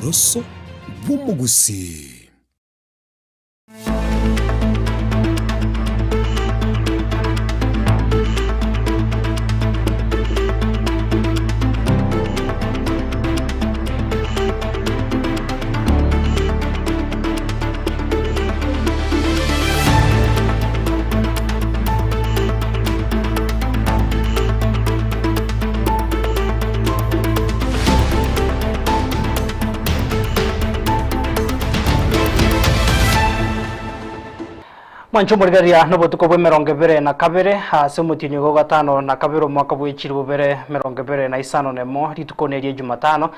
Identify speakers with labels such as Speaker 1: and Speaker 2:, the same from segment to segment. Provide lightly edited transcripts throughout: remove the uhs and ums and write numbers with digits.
Speaker 1: Uburoso bw'umugusi.
Speaker 2: Mwancho murigaria nobotuko bwe 22 hase mutinyo go gatano na kabiro mwaka bw'ikiri bubere 25 nemo rituko nerie Jumatano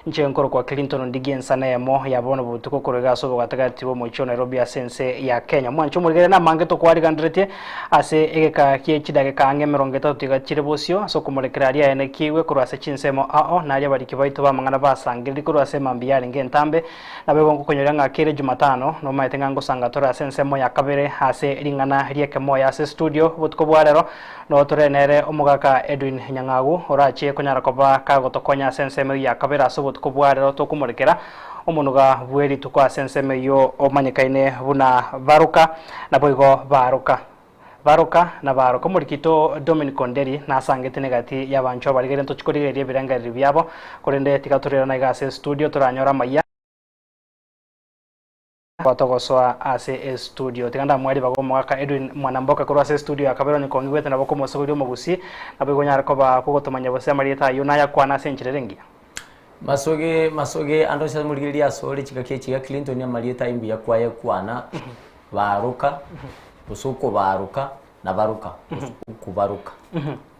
Speaker 2: nche nkoro kwa Clinton Ndigensa nemo yabona botuko korega sobo gatagati bo mucho Nairobi asense ya Kenya. Mwancho murigaria na mange to kwari gandrete ase egeka kiechidage kange 30 gachire bosio so kumurekeraria ene kiwe kurase chinsemo ao naria bariki baito bamangana basangiri kurase mambiyari ngentambe nabego nkonyorya ngakire Jumatano no maite ngango sangatora asensemo ya kabere ase ringana rieke moya ase studio butko bwarero no turenere omugaka Edwin Nyangagu orachie konyara koba kagotokonya senseme ya kabera so butko bwarero tokumurekera omunuga bweri tukwa senseme yo omanyekaine buna baruka na boigo baruka na baruka murikito Dominic Onderi na sangete negati yabancho barigere ntochikorigerie birangari byabo korende tikaturera na igase studio turanyora maya Watogoswa ase studio tiganda mwari bagomwaka Edwin Mwanamboka kuri ase studio akabero ni kongwete na bako mosoguri mugusi nabigonyara ko bakugotomanya bose amarita yunaya kwana senchirerengia
Speaker 3: masoge ando sha murigiria sori chiga Clinton ya marita imbi ya kwaye kwana baruka usuko baruka na baruka kubaruka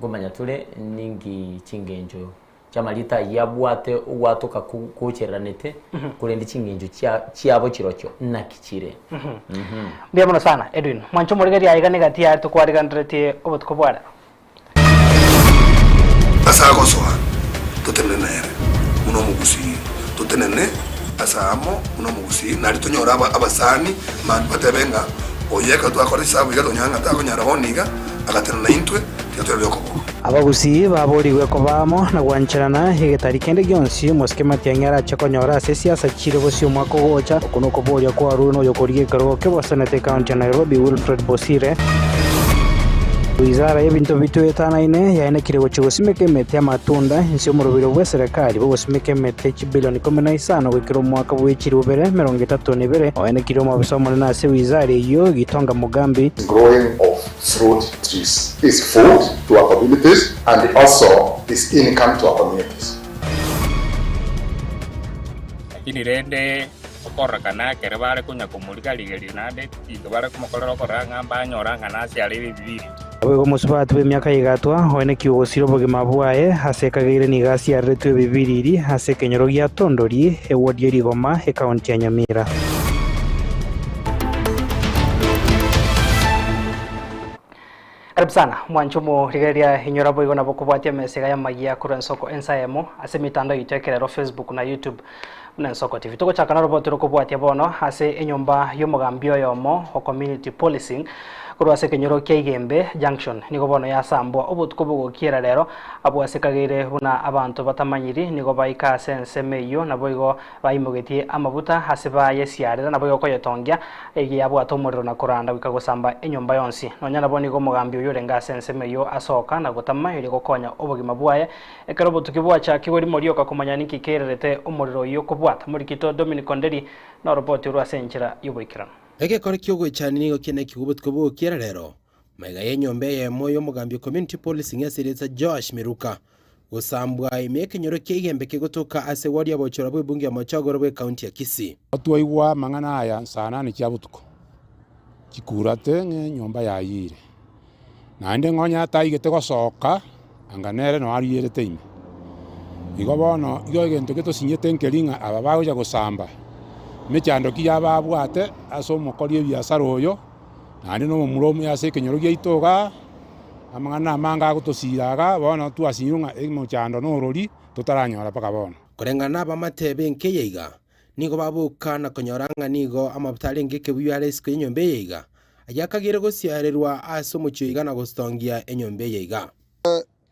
Speaker 3: gomanya tule ningi chingenjo chamalita yabwate ugwatoka kucheranete kurendi chinginjo chiabo chirocho nakicire
Speaker 2: Biamono sana Edwin mwancho murigaria aigane gati ya to kwari gandrete obotko bwara
Speaker 4: asagoswa tutenenere muno mugusi tutenene asamo muno mugusi nari tonyora abasani man batebenga oyeka twakora isabu gatonyanga takonyara honiga agatenana intwe tyatore yoko
Speaker 2: abagusi baboriwe ko bamo na gwancherana hegetari kende gyonsi moske matianyara chakonyora ase siasa chire bosio mwako gocha kuno ko boria kwa runo yokorie karoke bosanete county Nairobi Wilfred Bosire Wizara y'ebintu bitu etanaine yaene kirego chigosimeke mete amatunda insio murubiro bwa serikali bogosimeke mete chibilioni 15 gwikiro mwaka bw'ikiri bubere 32 yaene kirego mabisomo na ase wizara iyo gitonga mugambi
Speaker 5: growing of fruit trees is food to our communities and also is income to our communities.
Speaker 6: Inirende okorakana kere bare kunya kumulika ligeri nade indo bare kumukolera koranga banyoranga nasi ari bibiri
Speaker 2: abego musubatu b'emyaka yigatwa oene kiugosiro bogima bwaye hasekagire ni gasi ya retu bibiriri hasekenyoro gya tondori ewodi erigoma e county ya Nyamira Karibu sana mwanchumo rigeria hinyora boigo na bokubwatia mesega ya magia kura nsoko ensayemo ase mitandao itekerero Facebook na YouTube na nsoko TV tuko chakana robot rokubwatia bono ase enyomba yomugambio yomo o community policing kura ase kenyoro keigembe junction nigo bono ya sambo obutko bugokiera rero abo ase kagire buna abantu batamanyiri nigo baika sensemeyo na boigo baimugeti amabuta ase baye siarira na boigo koyotongya egi abo atomorero na kuranda wikagosamba enyomba yonsi nonyana boni go mugambio yorenga sensemeyo asoka na gotama iri gokonya obugima bwaye ekero butukibwa cha kigori morioka kumanya niki kererete omorero yo kubwata muri kito Dominic Onderi na robot ru asenchira yubikirana
Speaker 1: Ege kore kyogo cyane nigo kene kigubutko bwo kera rero mega yenyombe ye moyo mugambye community policing yasereza Josh Miruka gusambwa imeke nyoro keigembe kegotoka ase wadi abocora bwe bungi amachagoro bwe county ya Kisii
Speaker 7: atwaigwa mangana aya sana ni kyabutuko kikurate nyomba yayire nande ngonya taigete gosoka anganere no ariyere teime igo bono igo gento geto sinyete nkeringa aba bagoja gusamba mechando kiya babwate aso mukori ebiasara oyo nandi no muromo yase kenyoro gya itoga amangana manga gutosiraga bono twasinyunga emochando no rori tutaranyora paka bono
Speaker 1: kurengana bamatebe nkeyeiga nigo babuka na konyoranga nigo amabutale ngeke buyare siko enyombe yeiga ayakagire gosiarerwa aso muchiga na gostongia enyombe yeiga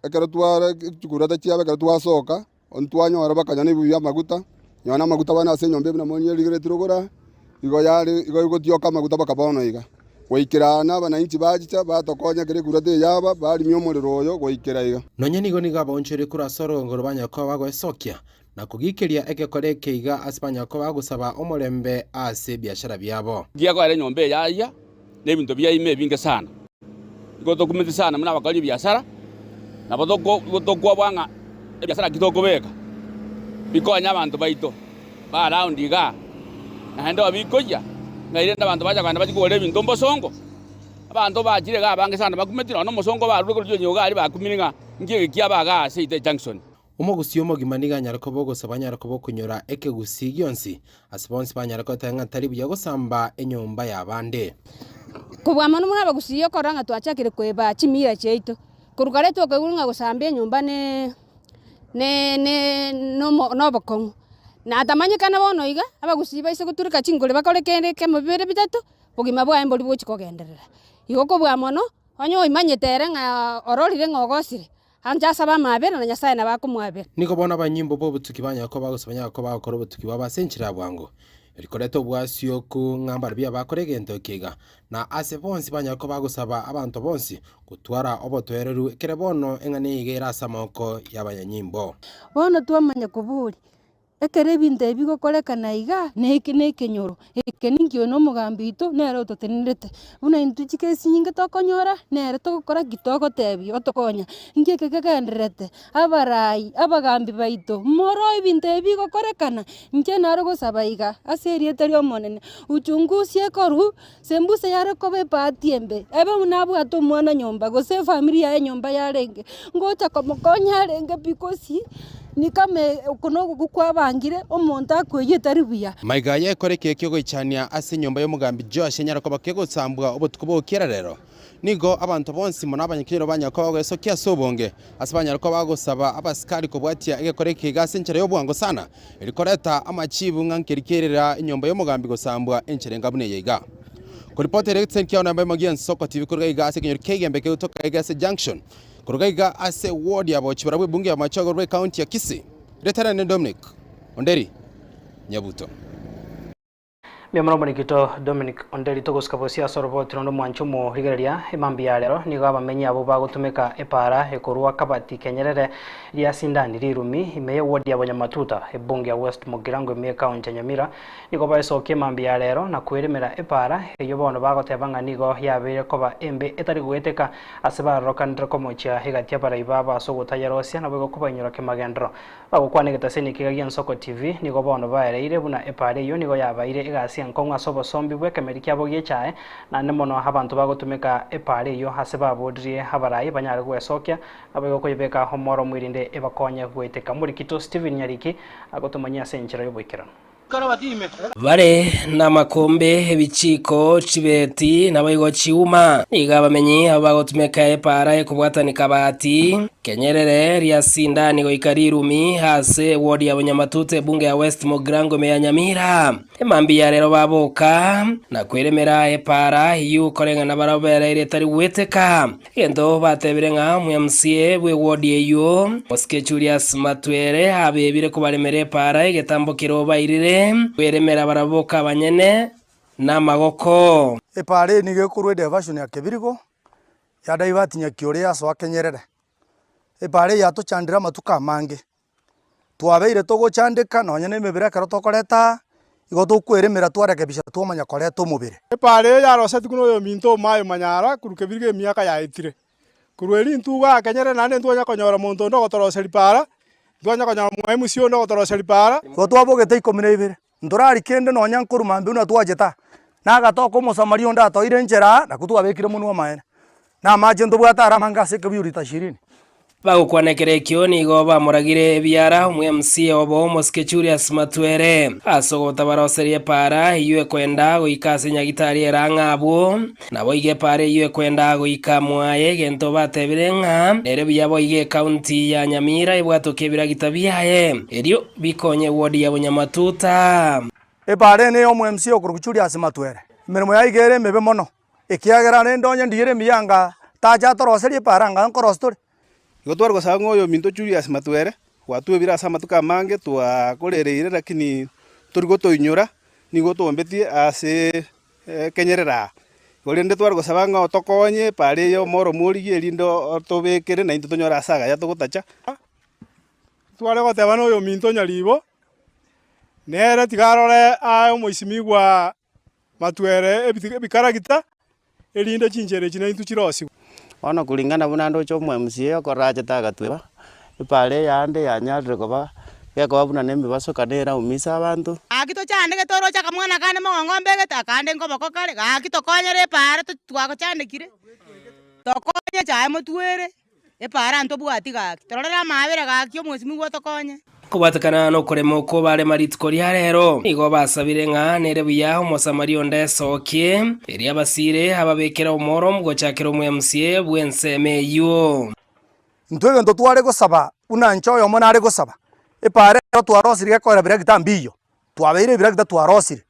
Speaker 4: ekero twara chikurata chiabe ekero twasoka ontwanyora bakanya ni buya maguta
Speaker 8: nyona maguta bana ase nyombe na monye ligere turogora igo gutioka maguta bakabono iga goikirana bananchi bajicha batokonya kire kurate yaba bari myomorero oyo goikira iga
Speaker 1: nonya nigo nigaba onchire kura sorongoro banyako bagoesokia na kugikiria ekekore keiga asibanyako bagusaba omorembe ase biashara byabo
Speaker 9: giako ale nyombe yaya nebintu byaime binge sana igo tokumiti sana muna bakali biashara na bodoko bwanga biashara kitoko beka bikonya abantu baito ba round iga na hendo abikoya ngaire ndabantu baja kwanda bagikole bintu mbosongo abantu bajire ga bange sana bakumetira no mosongo ba ruko ryo ali bakumininga ngiye kiabaga ase ite junction
Speaker 1: omogusio mogimaniga nyarako bogosaba nyarako bokunyora ekegusi gyonsi asponsi banyarako tanga tari buya gosamba enyomba yabande
Speaker 10: kubwama numuna bagusio koranga twachakire kweba chimira cheito kurugare to kwegurunga gosamba enyomba no bokongo na tamanyikana bono iga abagusiba ise guturika chingole bakore kende kemubere bitatu bugima bwa emboli bwo chikogenderera igo kobwa mono onyo imanyetere nga ororire ngogosire anja saba mabere na nyasaye na bakumwabere
Speaker 1: niko bona banyimbo bo butuki banyako bagusabanya ko bakora butuki babasenchira bwango rikoreto bwasio ku ngambara bya bakore gento kiga na ase bonsi banyako bagusaba abantu bonsi gutwara obotoereru kere bono engane igera samoko y'abanyanyimbo
Speaker 10: bono twamanya kuburi ekere binde bigo korekana iga neki nyoro ekeningio no mugambito nero totenirete buna intu chikesi nyinge tokonyora nero tokora kitoko tebi otokonya ngeke kegenderete abarai abagambi baito moro ibinde bigo korekana nje naro gosaba iga aseriete ryo monene uchungusie koru sembuse yare kobe patiembe ebe munabu atumwana nyomba gose familia ya nyomba yarenge ngocha komokonya renge bikosi nikame kuno gukwa bangire omonta akweyeta ribuya
Speaker 1: maiga yekore kekyo goichania ase nyomba y'omugambi Josh nyarako bakegosambwa obotukubo kirarero nigo abantu bonsi mona abanyikiro banyako bagoesokia sobonge asabanyarako bagosaba abasikari kobwatia egekore kegase enchera y'obwango sana erikoreta amachibu ngankerikirira inyomba y'omugambi gosambwa enchera ngabune yiga kuripota Erickson kiao namba magian soko TV kurga igase kinyor kegembe kutoka igase junction kurugaiga ase ward ya bochibara bunge ya Machogo county ya Kisii retara ne Dominic Onderi Nyabuto
Speaker 2: Miamro manikito Dominic Onderi togoskabosia sorbo trondo mwanchumo rigeria imambi ya lero nigo abamenyi abo bagotumeka epara ekorwa kabati kenyerere ria sindani rirumi imeye ward ya Bonyamatuta ebunge ya West Mugirango ime county ya Nyamira nigo baesoke imambi ya lero na kwiremera epara eyo bono bagotebanga nigo yabere koba embe etari gweteka aseba rokantre komocha hegatia para ibaba sogutayarosia na bego kubanyura kemagendro bagokwanegeta seni kigagia Nsoko TV nigo bono baereire buna epara yo nigo yabaire egasi nkonga sobo sombi bweke meriki abo gichae na nemono habantu bagotumeka epare yo haseba bodrie habarai banyare gwesokia abego koyebeka homoro mwirinde ebakonye gweteka muri kito Steven Nyariki agotumanya senchera yo boikera
Speaker 11: Vare na makombe ebichiko chibeti nabayigo chiuma iga bamenyi abagotumeka epara ekubwatani kabati kenyerere ria sindani goikarirumi hase ward ya Bonyamatuta bunge ya West Mugirango me ya Nyamira emambi ya rero baboka na kwiremera epara yu korenga na barabere ire tari weteka endo bateberenga mu MCA we ward eyo Oskechurias Matwere abebire kubaremera epara egetambo kiroba irire kwiremera baraboka banyene na magoko
Speaker 12: epare ni gekurwe diversion ya kebirigo ya daivatinya kioria so akenyerere epare ya to chandira matuka mange twabeire to gochandika no nyene mebire karo to koreta igo to kwiremera twareke bisha to manya koreto mubire
Speaker 13: epare ya roseti kuno yo minto mayo manyara kurukebirige miaka ya itire kurweli ntuga akenyerere nande ntwanya konyora muntu ndo gotoroseri para ntwanya konyora mwemu sio ndo gotoroseri para
Speaker 12: so twabogete 12 ndorari kende no nyankuru mambe una twajeta naga to ko musamario nda to ire njera na kutwabekire munwa maene na maje ndobwata aramanga se kabiurita 20
Speaker 11: bagukwanekere kioni go bamuragire ebyara mu MC obo Oskechurias Matwere asogota baroserie para iwe kwenda goikase nyagitari erangabo nabo ige pare iwe kwenda goikamwaye gento batebirenga ere byabo ige county ya Nyamira ibwatoke biragitabiaye erio bikonye ward ya Bonyamatuta
Speaker 12: epare ne omu MC Oskechurias Matwere mirimo ya igere mebe mono ekiagera ne ndonye ndire miyanga taja toroserie para nga nkorostori
Speaker 13: Gotwar gosanga oyo minto Julius Matwere twatue birasa matuka mange twakorereire lakini turigo toinyora nigo twombetie ase kenyerera gorende twari gosaba ng'o tokonye pare yo moro murigie rindo tobekere na into tonyora saga ya togotacha tware goteba no yo minto nyaribo nere tigarore ayo moisimigwa matwere ebikaragita erinde chinchere china into chirosi
Speaker 14: ono kulingana buna ndo chomwe MCA okoraje tagatweba ipale yande yanyarire koba yako buna nembe basokanera umisa abantu
Speaker 15: akito chande getoro chaka mwana kane mongombe geta kande ngoboko kale akito konyere pare twako chande kire tokonye chae motwere epara anto bwati gaki torora mabere gaki omwesimi gwo tokonye
Speaker 11: kubatakana no kuremo ko bare maritiko ria rero igo basabire ng'a nere buya omosamari onde sokie eri abasire ababekera omoro mugochakira omwe MCA bwenseme yo
Speaker 12: ntwege ndo tware gosaba una nchoyo mona are gosaba epare twarosire kora bira gitambiyo twabeire bira gita twarosire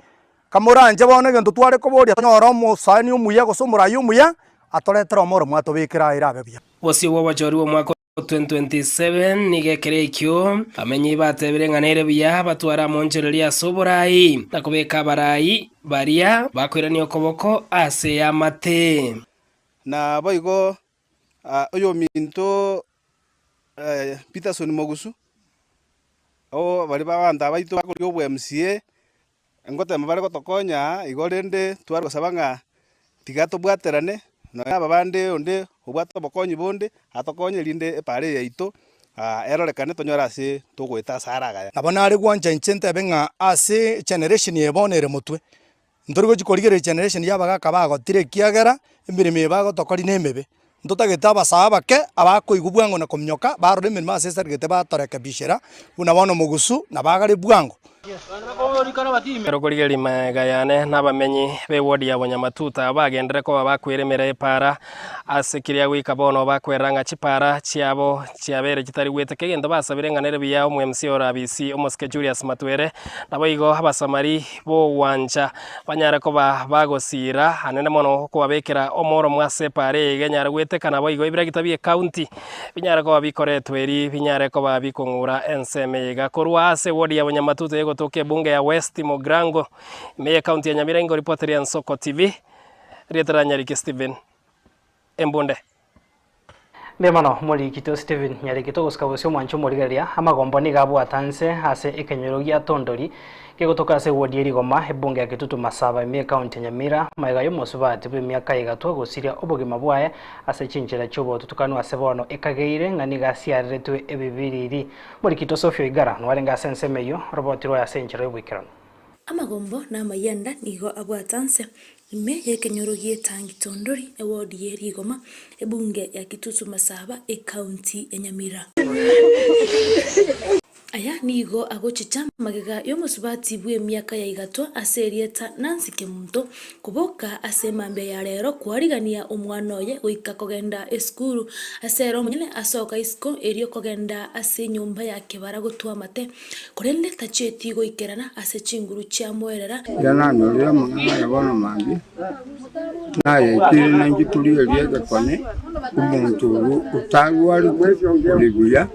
Speaker 12: kamoranje bone gento tware koboria tonyoro musani umuya gosomora yumuya atoretera omoro mwatobekera irabe bya
Speaker 11: bosi wo bachori wo mwako 2027 nigekere ikyo amenyi batebire nganere bya batwara monchereria soborai nakobeka barai baria bakwirani okoboko ase ya mate
Speaker 13: na boigo oyo minto Peterson Mogusu o bari babanda baito bakuri obwe MCA ngote mabare gotokonya igorende twari gosabanga tigato bwaterane na babande onde obwato bokonyi bonde atokonye rinde epare yaito erorekane tonyora ase togweta saraga
Speaker 12: nabona ari gwanja inchente benga ase generation yebonere mutwe ndorigo chikorigere generation yabaga kabagotire kiagera emirime bagotokori nemebe ntotageta basaba ke abakoigu bwango na komnyoka barore mirima asesar gete batoreka bishera una bono Mugusu na bagare bwango
Speaker 11: Rogorigeri magayane n'abamenyi be wodi ya Bonyamatuta bagendere ko bakwiremera epara asekiria gwika bono bakweranga chipara chiabo chiabere kitari wete kegendo basabire nganere biya mu MC orabisi omoske Julius Matwere nabo igo abasamari bo wanja banyara ko bagosira hanene mono ko babekera omoro mwase pare genyara wete kana bo igo ibira kitabie county binyara ko babikoretwe eri binyara ko babikongura enseme gakorwa ase wodi ya Bonyamatuta toke bunge ya West Mogrango meye county ya Nyamira ingo reporter ya Nsoko TV Rietara Nyariki Steven Embonde
Speaker 2: Memano muri kito Steven Nyariki to uskabosyo mwancho morigaria amagombo ni gabo atanse ase ekenyorogia tondori kegotoka ase wodi eri Goma ebunge ya Kitutu Masaba meye county ya Nyamira maiga yo mosubati bwe miaka igatwa gosiria obogima bwaye ase chinchera chobo tutukanu ase bono ekageire ngani gasiaretwe ebibiriri muri kito Sofio Igara nwarenga sensemeyo robot ro ya senchera yobwikirano
Speaker 16: amagombo na mayanda nigo abwatanse ime yekenyorogie tangi tondori ewodi eri Goma ebunge ya Kitutu Masaba county ya Nyamira aya nigo agochicha magega yo musubati bwe miaka ya igatwa aserieta Nancy Kemunto kuboka asemambe ya rero kwarigania omwana oye goika kogenda eskuru asero munyene asoka isko erio kogenda ase nyumba yake baragotwa mate korende tacheti goikerana ase chinguru cha mwerera
Speaker 17: yana ya mwana ya bana mambi naye kiri nangi tuliye liye kone umuntu utagwari kulibuya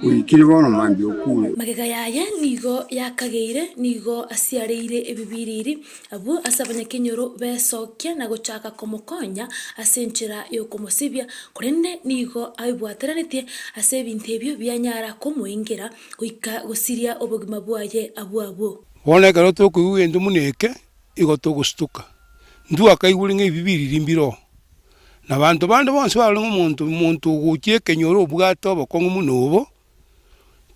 Speaker 17: uyikiri bono mambi okule
Speaker 16: magega yaye nigo yakageire nigo asiareire ebibiriri abo asabanya kenyoro besokia na gochaka komokonya asenchera yo komosibya kurende nigo aibwateranete ase binte ebyo byanyara komuingira goika gosiria obogima bwaye abo
Speaker 7: wona karo to kugende muneke igoto gustuka ndu akaigure nge bibiriri mbiro nabantu bande bonse bali umuntu gukie kenyoro obwato bokongo munobo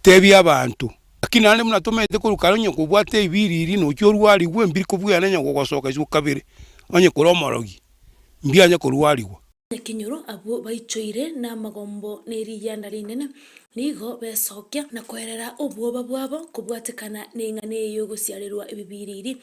Speaker 7: tebi abantu lakini ande munatomete kurukaronyo kubwate ibiriri no cyorwari gwe mbiri kubwana nya gogosoka isu kabire onye kuromorogi mbianya kurwariwa
Speaker 16: kenyoro abo baichoire na magombo neri yanda rinene nigo besokia na kwerera obwoba bwabo kubwatekana nengane yo gosiarerwa ebibiriri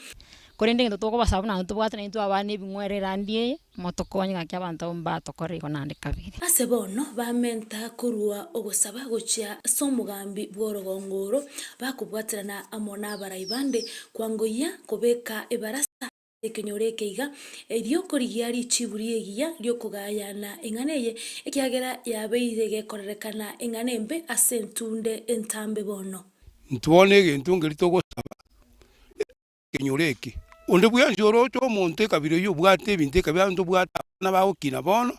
Speaker 18: korende ngento toko basabu na ntubwate na into abane bingwerera ndie motokonya gakya abantu mbatokore konande kabiri
Speaker 16: ase bono bamenta kurua ogosaba gochia somugambi bworogongoro bakubwaterana amona baraibande kwangoya kobeka ebarasa ekenyore keiga erio korigia richiburi egia ryo kugayana enganeye ekiagera yabeire gekorerekana enganembe asentunde entambe bono
Speaker 17: ntwone egintu ngeri togosaba kenyoreki onde bwanjoro cho monte kabiro yo bwate binte kabyanto bwata na bagokina bono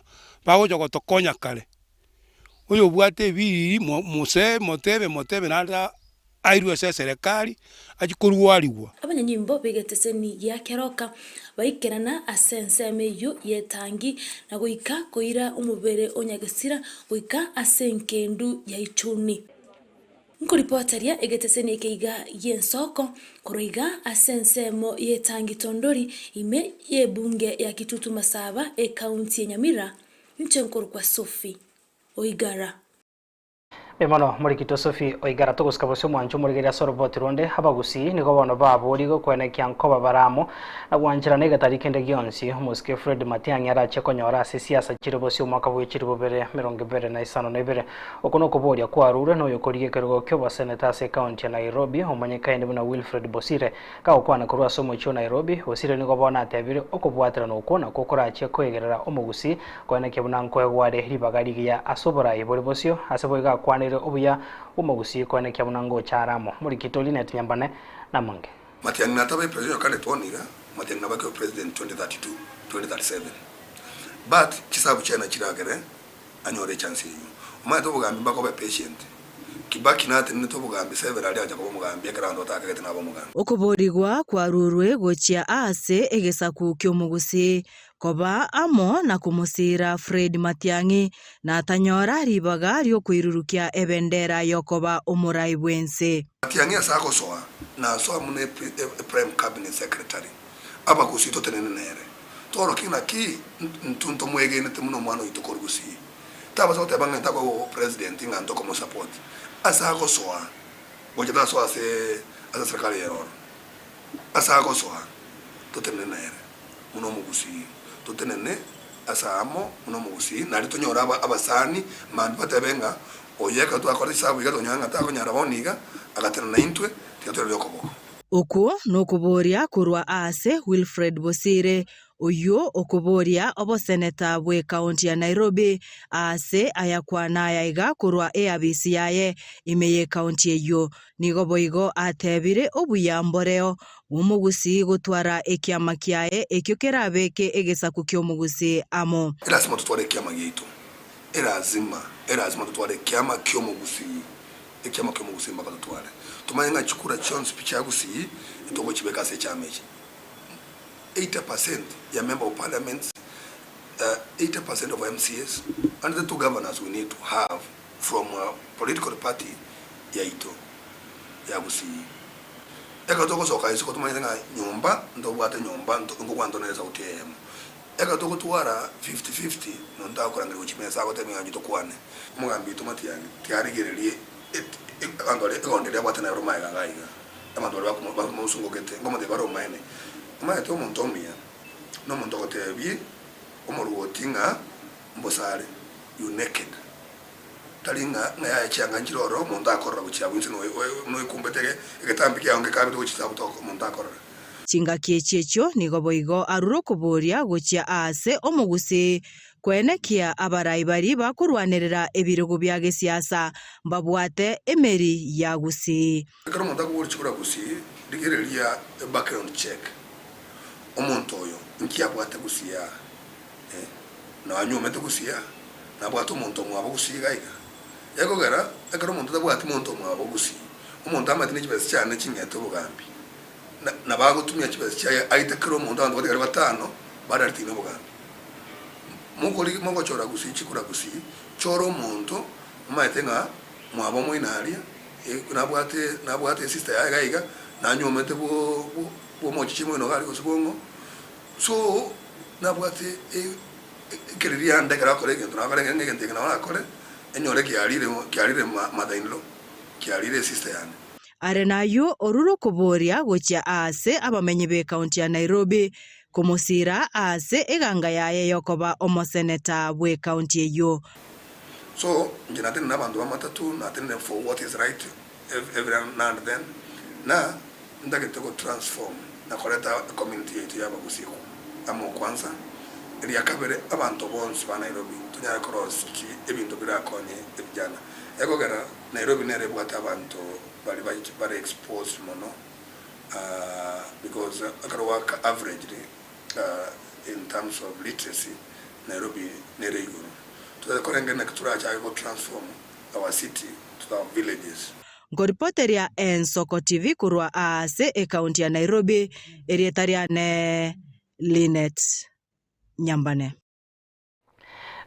Speaker 17: bagoja gotokonya kare oyo bwate biri motebe nada airu ase serikali ajikorwariwa
Speaker 16: abanyanyimbo begeteseni ya keroka baikerana asenseme yo yetangi na goika koira umubere onyagesira goika asenkendu ya ichuni nkoripotaria egeteseni keiga yensoko koroiga asensemo yetangi tondori ime yebunge ya Kitutu Masaba kaunti ya Nyamira nchenkoro kwa Sophie Oigara.
Speaker 2: Emano murikito Sophie Oigara tugusika bose mwancho murigeria soroboti ronde habagusi nigo bono babo rigo kwene kyankoba baramo na gwanjira nega tarike ndegionsi muske Fred Matiang'i arache konyora siasa chiribosi umwaka bw'echiribo bere 2025 okono koboria kwa rure no yokorige kerugo kyo baseneta se county ya Nairobi omanyekaine buna Wilfred Bosire ka okwana kurwa somo cyo Nairobi Bosire nigo bona atebire okobwatira no ukona kokorache kwegerera omugusi kwene kebuna nkoegware ribagari ya asobora iboribosio aseboiga kwane obuya umugusi kwene kyabunango charamo muri kitoli net nyambane namange
Speaker 4: Matiang'i natabe president kale toniga Matiang'i nabake president 2032 2037 but kisabu chena chiragere anyore chance yiyo umanye tobugambi bako be patient kibaki nate ne tobugambi several aja ko mugambi ekrando takagete nabo mugambi
Speaker 19: okuborigwa kwa rurwe gochia ase egesaku ky'omugusi koba amo na kumusira Fred Matiang'i na tanyora ribaga ryo kwirurukia ebendera yokoba umurai bwense
Speaker 4: Matiang'i asako soa na soa mune prime cabinet secretary aba kusito tenene nere toro kina ki ntunto mwege nete muno mwana itokorgusi taba sote banga tako president nganto como support asako soa bojeda soa se asa serikali yero asako soa to tenene nere muno mugusi tutenene asamo uno mugusi nari tonyora abasani mandi batebenga oyeka tu akora isabu igatonyanga takonyara boniga agatena intwe tiatero yokoboko
Speaker 19: uko nokuboria kurwa ase Wilfred Bosire oyo okuboria oboseneta bwe county ya Nairobi ase ayakwana yaiga kurwa ABC yaye imeye county eyo nigo boigo atebire obuyamboreo umugusi gutwara ekiama kiaye ekyo kerabeke egesaku ky'omugusi amo
Speaker 4: lazima tutware ekiama gitu lazima tutware ekiama ky'omugusi ekiama ky'omugusi mbaka tutware tumanyenga chikura chonse pichagusi itoko chibeka se chamechi 80% ya member of parliament 80% of MCS and the two governors we need to have from a political party ya ito ya gusi eka toko soka isiko tumanyenga nyumba ndo bwate nyumba ngo kwandoneza utm eka toko tuwara 50-50 nonda kurangira uchimesa ko temi anjito kwane mugambi Matiang'i tiarigererie andole ekondele bwate na Roma igangaiga amandole bakumunsungo kete ngomo de baro maene amaye to montomia no montoko tebi omoruotinga mbosale you naked talinga ngaya changa njiroro monta akorra bucha bwinse no ikumbetege egetambi kya onge kabe to chisabu to monta akorra
Speaker 19: chinga kiechechyo nigo boigo aruro kuboria gochia ase omugusi kwenekia abarai bari bakurwanirira ebirugo bya gesiasa mbabwate emeri ya gusi
Speaker 4: kero monta kuburi chikura gusi digereria background check omuntu oyo nkiabwate gusiya na anyumete gusiya na bwato omuntu mwabo gusiga iga yakogera ekero omuntu tabwate omuntu mwabo gusi omuntu amati n'ikibesi cyane kingeto bugambi na bagutumya kibesi cya aite kero omuntu abantu bari batano bararitine bugambi muko chora gusi chikura gusi choro omuntu maitenga mwabo mwinaria nabwate sister ya iga na anyumete bo mochi chimo no gali kusibongo so nabwate kiriria ndekera kore gento na kore ngenge na wala kore enyore kiarire madainlo kiarire sister yani
Speaker 19: arenayo oruro kuboria gochia ase abamenyi be county ya Nairobi kumusira ase eganga yaye yokoba omoseneta bwe county eyo
Speaker 4: so njina tena nabantu bamatatu na tena for what is right every now and then na ndagete go transform na koleta community yetu ya Bagusiku amo kwanza ili yakabere abantu bonse ba Nairobi tunyara cross ki ebintu birakonye ebijana ekogera Nairobi nere bwata abantu bali exposed mono because akarwaka averagely in terms of literacy Nairobi nere iguru tuzakorengana kitura cha go transform our city to our villages.
Speaker 19: Ngoripoteria Ensoko TV kurwa ase ekaunti ya Nairobi erietaria ne Linet Nyambane.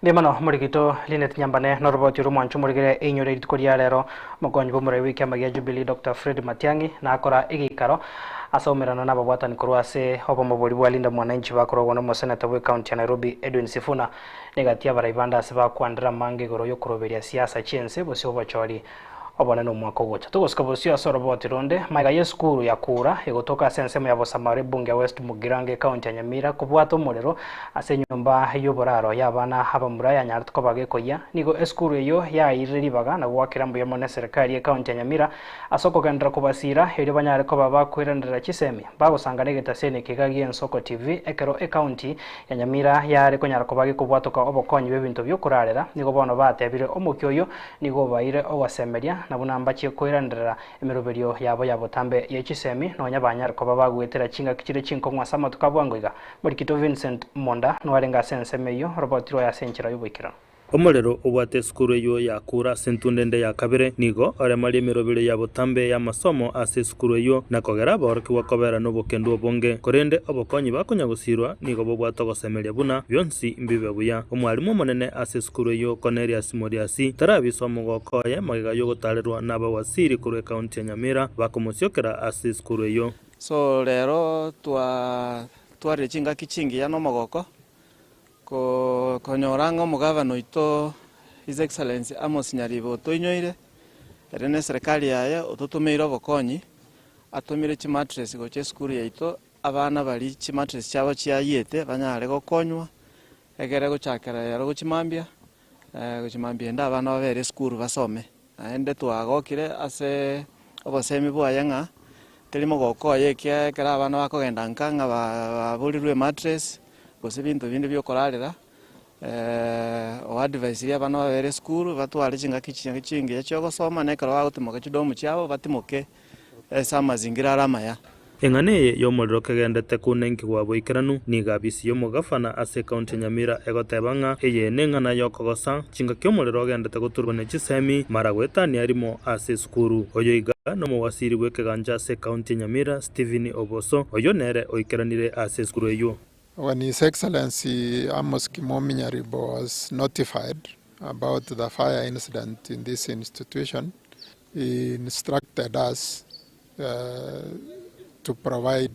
Speaker 2: Ndimano murigito Linet Nyambane noroboti rumwanchu murigire inyore ritukoria rero mugonyi bomure wiki amagia Jubilee Dr. Fred Matiang'i na akora igikaro asomerana na babwatani kurwa ase obo muburi bwalinda mwananchi bakorogwa no seneta we county ya Nairobi Edwin Sifuna negatia baraibanda ase bakwandira mange goro yo kuroberia siasa chense bose obachori obona no mwako gocha tugosikabosio asoroboti ronde maiga yeskuru ya kura egotoka sensemo ya bosamare bunge West Mugirange county ya Nyamira kubwato morero ase nyumba yoboraro yabana haba muraya nyartuko bagekoya nigo eskuru yo ya iriribaga na gwakirambo ya mone serikali ya county ya Nyamira asoko gendra kubasira eri banyare ko baba kwirandira kisemi bagosanga negetasene kigagi Ensoko TV ekero county ya Nyamira yare konyara ko bage kubwatoka obokonyi bebinto byo kurarera nigo bono batebire omukyoyo nigo baire owasemeria na bunambakie kwirandira emeroberio yabo tambe yechisemi no nyabanya ko babagwetera chinga kikire chinkongwa sama tukabwangoiga Murikito Vincent Monda no arenga sensemeyo robotiro ya senchira yubikira
Speaker 20: omorero obwate skuru yo yakura sentundende ya kabere nigo aremali emerobere ya botambe ya masomo ase skuru yo nakogera borki wakobera no bokendu obonge korende obokonyi bakonyagusirwa nigo bobwato gosemeria buna byonsi imbibe buya omwalimu monene ase skuru yo Cornelius Moriasi tarabisomo gokoye magiga yo gotalerwa n'abawasiri kuri county ya Nyamira bakomusyokera ase skuru yo
Speaker 14: so lero twari chinga kichingi ya no mogoko konyoranga omugavana ito His Excellency Amos Nyaribo toinyoire erene serikali yaye ototomeira obokonyi atomire chimatres goche skuru yaito abana bali chimatres chabo chiayete banyare gokonywa egere gochakera yaro gochimambia nda abana babere skuru basome ende twagokire ase obosemi bwayanga telimo gokoye kera abana bakogenda nkanga baburirwe matres bose bintu bindi byo korarira o advice ya bana babere school batware chinga kichinga cyo gosoma nekaro bagutimoka kidomo cyabo batimoke samazingira aramaya
Speaker 20: engane yo modro kagendete kunenki wabo ikranu ni gabisi yo mogafana ase county Nyamira egotebanga eye nengana yo kogosa chinga kyo modro gendete guturbane chisemi maragweta ni arimo ase skuru oyo iga no mowasiri wekeganja ase county Nyamira Stephen Oboso oyo nere oikeranire ase skuru yo.
Speaker 21: When His Excellency Amos Kimomi Nyaribo was notified about the fire incident in this institution, he instructed us to provide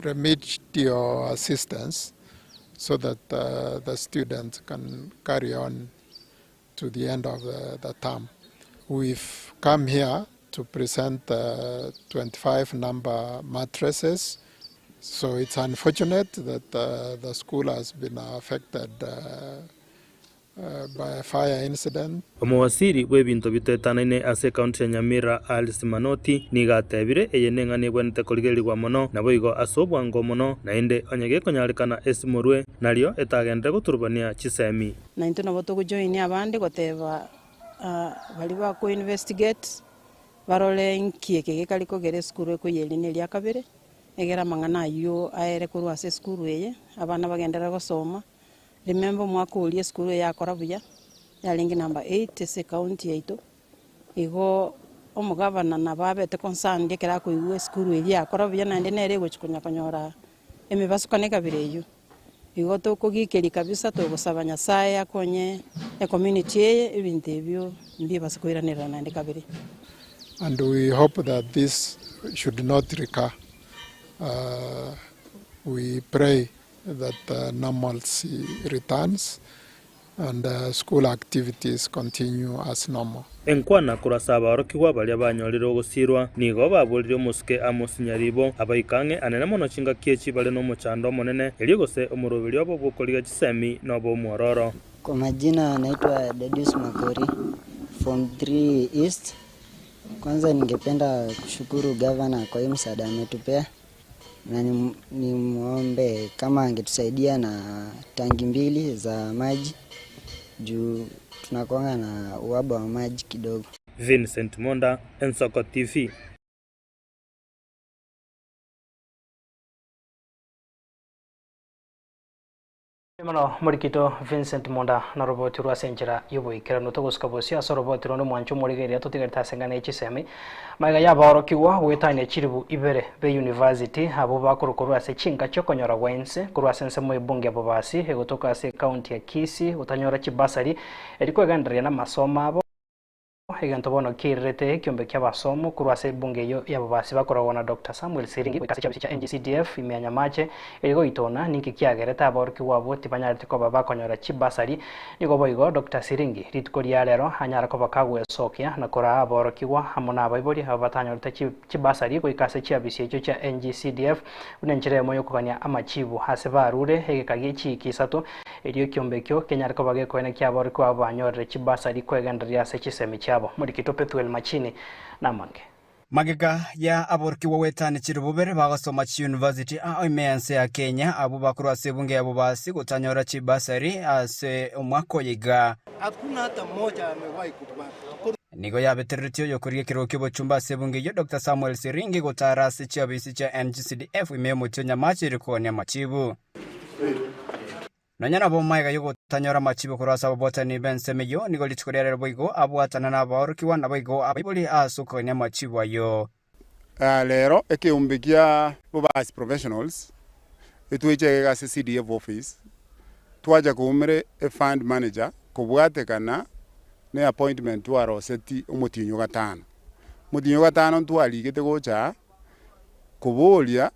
Speaker 21: remedial assistance so that the students can carry on to the end of the term. We've come here to present 25 number mattresses. So it's unfortunate that the school has been affected by a fire incident.
Speaker 20: Omowasiri webinto bitetanaine ase county ya Nyamira Alice Manoti nigatebire eyenengane bwente koligerirwa mono naboigo asobwango mono naende onyege konyarekana esimorwe naryo etagende guturbania chisemi
Speaker 22: na into nabo to join abandi goteba bali ba ko investigate barole nkieke gekaliko gere skuru ekuyelini lya kabere egera mangana yo aere kurwa ase skuru eye abana bagendera gosoma remember mwaka uli skuru ya korabuya ya lingi number 8 ase county yaito igo omugavana na babete concerned kera ko iwe skuru ya korabuya na ndenere gochikunya konyora emibasukane kabire yo igo to kugikeri kabisa to gusaba Nyasaye akonye e community eye ebintu ebyo mbi basikoiranira na ndekabire.
Speaker 21: And we hope that this should not recur. We pray that normalcy returns and school activities continue as normal.
Speaker 20: Enkwana kurasaba orokigwa balia banyoriro gusirwa nigo babulire muske Amos Nyaribo abaikange anene mono chinga kiechi bale no muchando monene eligose omurobiri obo bukoliga chisemi no bo mwororo.
Speaker 23: Kwa majina naitwa Dedius Makori from 3 East.
Speaker 3: Kwanza ningependa kushukuru gavana kwa hii msaada ametupea, na ni muombe kama angetusaidia na tangi 2 za maji juu tunakuanga na uhaba wa maji kidogo.
Speaker 20: Vincent Monda, Ensoko TV.
Speaker 2: Mano murikito Vincent Monda na roboti rwa senjera yuboikira no togoska bosia so roboti rono mwancho murigeria tutigarita sengana ichisemi maiga yabaro kiwa wetane chiribu ibere be university abo bakurukurwa se chinga cyo konyora wense kurwa sense mu ibunge abo basi egotoka se county ya Kisii utanyora chibasari eriko gandria na masoma abo Higanto bono kirete kiombe kya basomo kurwase bunge yo yabo basi bakorwa na Dr. Samuel Siringi wekase cya NGCDF imyanya mache erigo itona ninki kyagereta aborki wabo tibanyarite ko baba konyora chibasari nigo boigo Dr. Siringi ritkori yarero hanyara ko bakagwe sokya na kora aborki wa hamona abaibori abatanyorite chibasari ko ikase cya bisi cyo cya NGCDF unenjire moyo kokanya amachibu hase barure hegekage chikisatu eriyo kiombe kyo kenyara ko bage ko ene kyaborki wabo banyorire chibasari kwegenderia se chisemi chabo muri kitope tuel machini namange
Speaker 5: magega ya aborki wawetane chirububere bagasoma chi university imense ya Kenya abo bakuru sebunge abo basi gutanyora chibasari ase umwako yiga
Speaker 12: hakuna hata mmoja amewahi kupata
Speaker 5: nigo ya beteritio yokurie kirokyo bochumba sebunge yo Dr. Samuel Siringi gutarasi cha bisi cha NGCDF imemo tyonya machiri konya machibu Nanyana bomaiga yugo tanyora machibo kurasa botani bensemeyo nigo litkorera boigo abwatana na barukiwa na boigo abibuli asuko ne machibo ayo
Speaker 7: lero ekeumbikia bobas professionals etweche ga CDF office twaja kumere a fund manager kubwatekana ne appointment waro seti umutinyo gatano mutinyo gatano twaligete gocha kubolia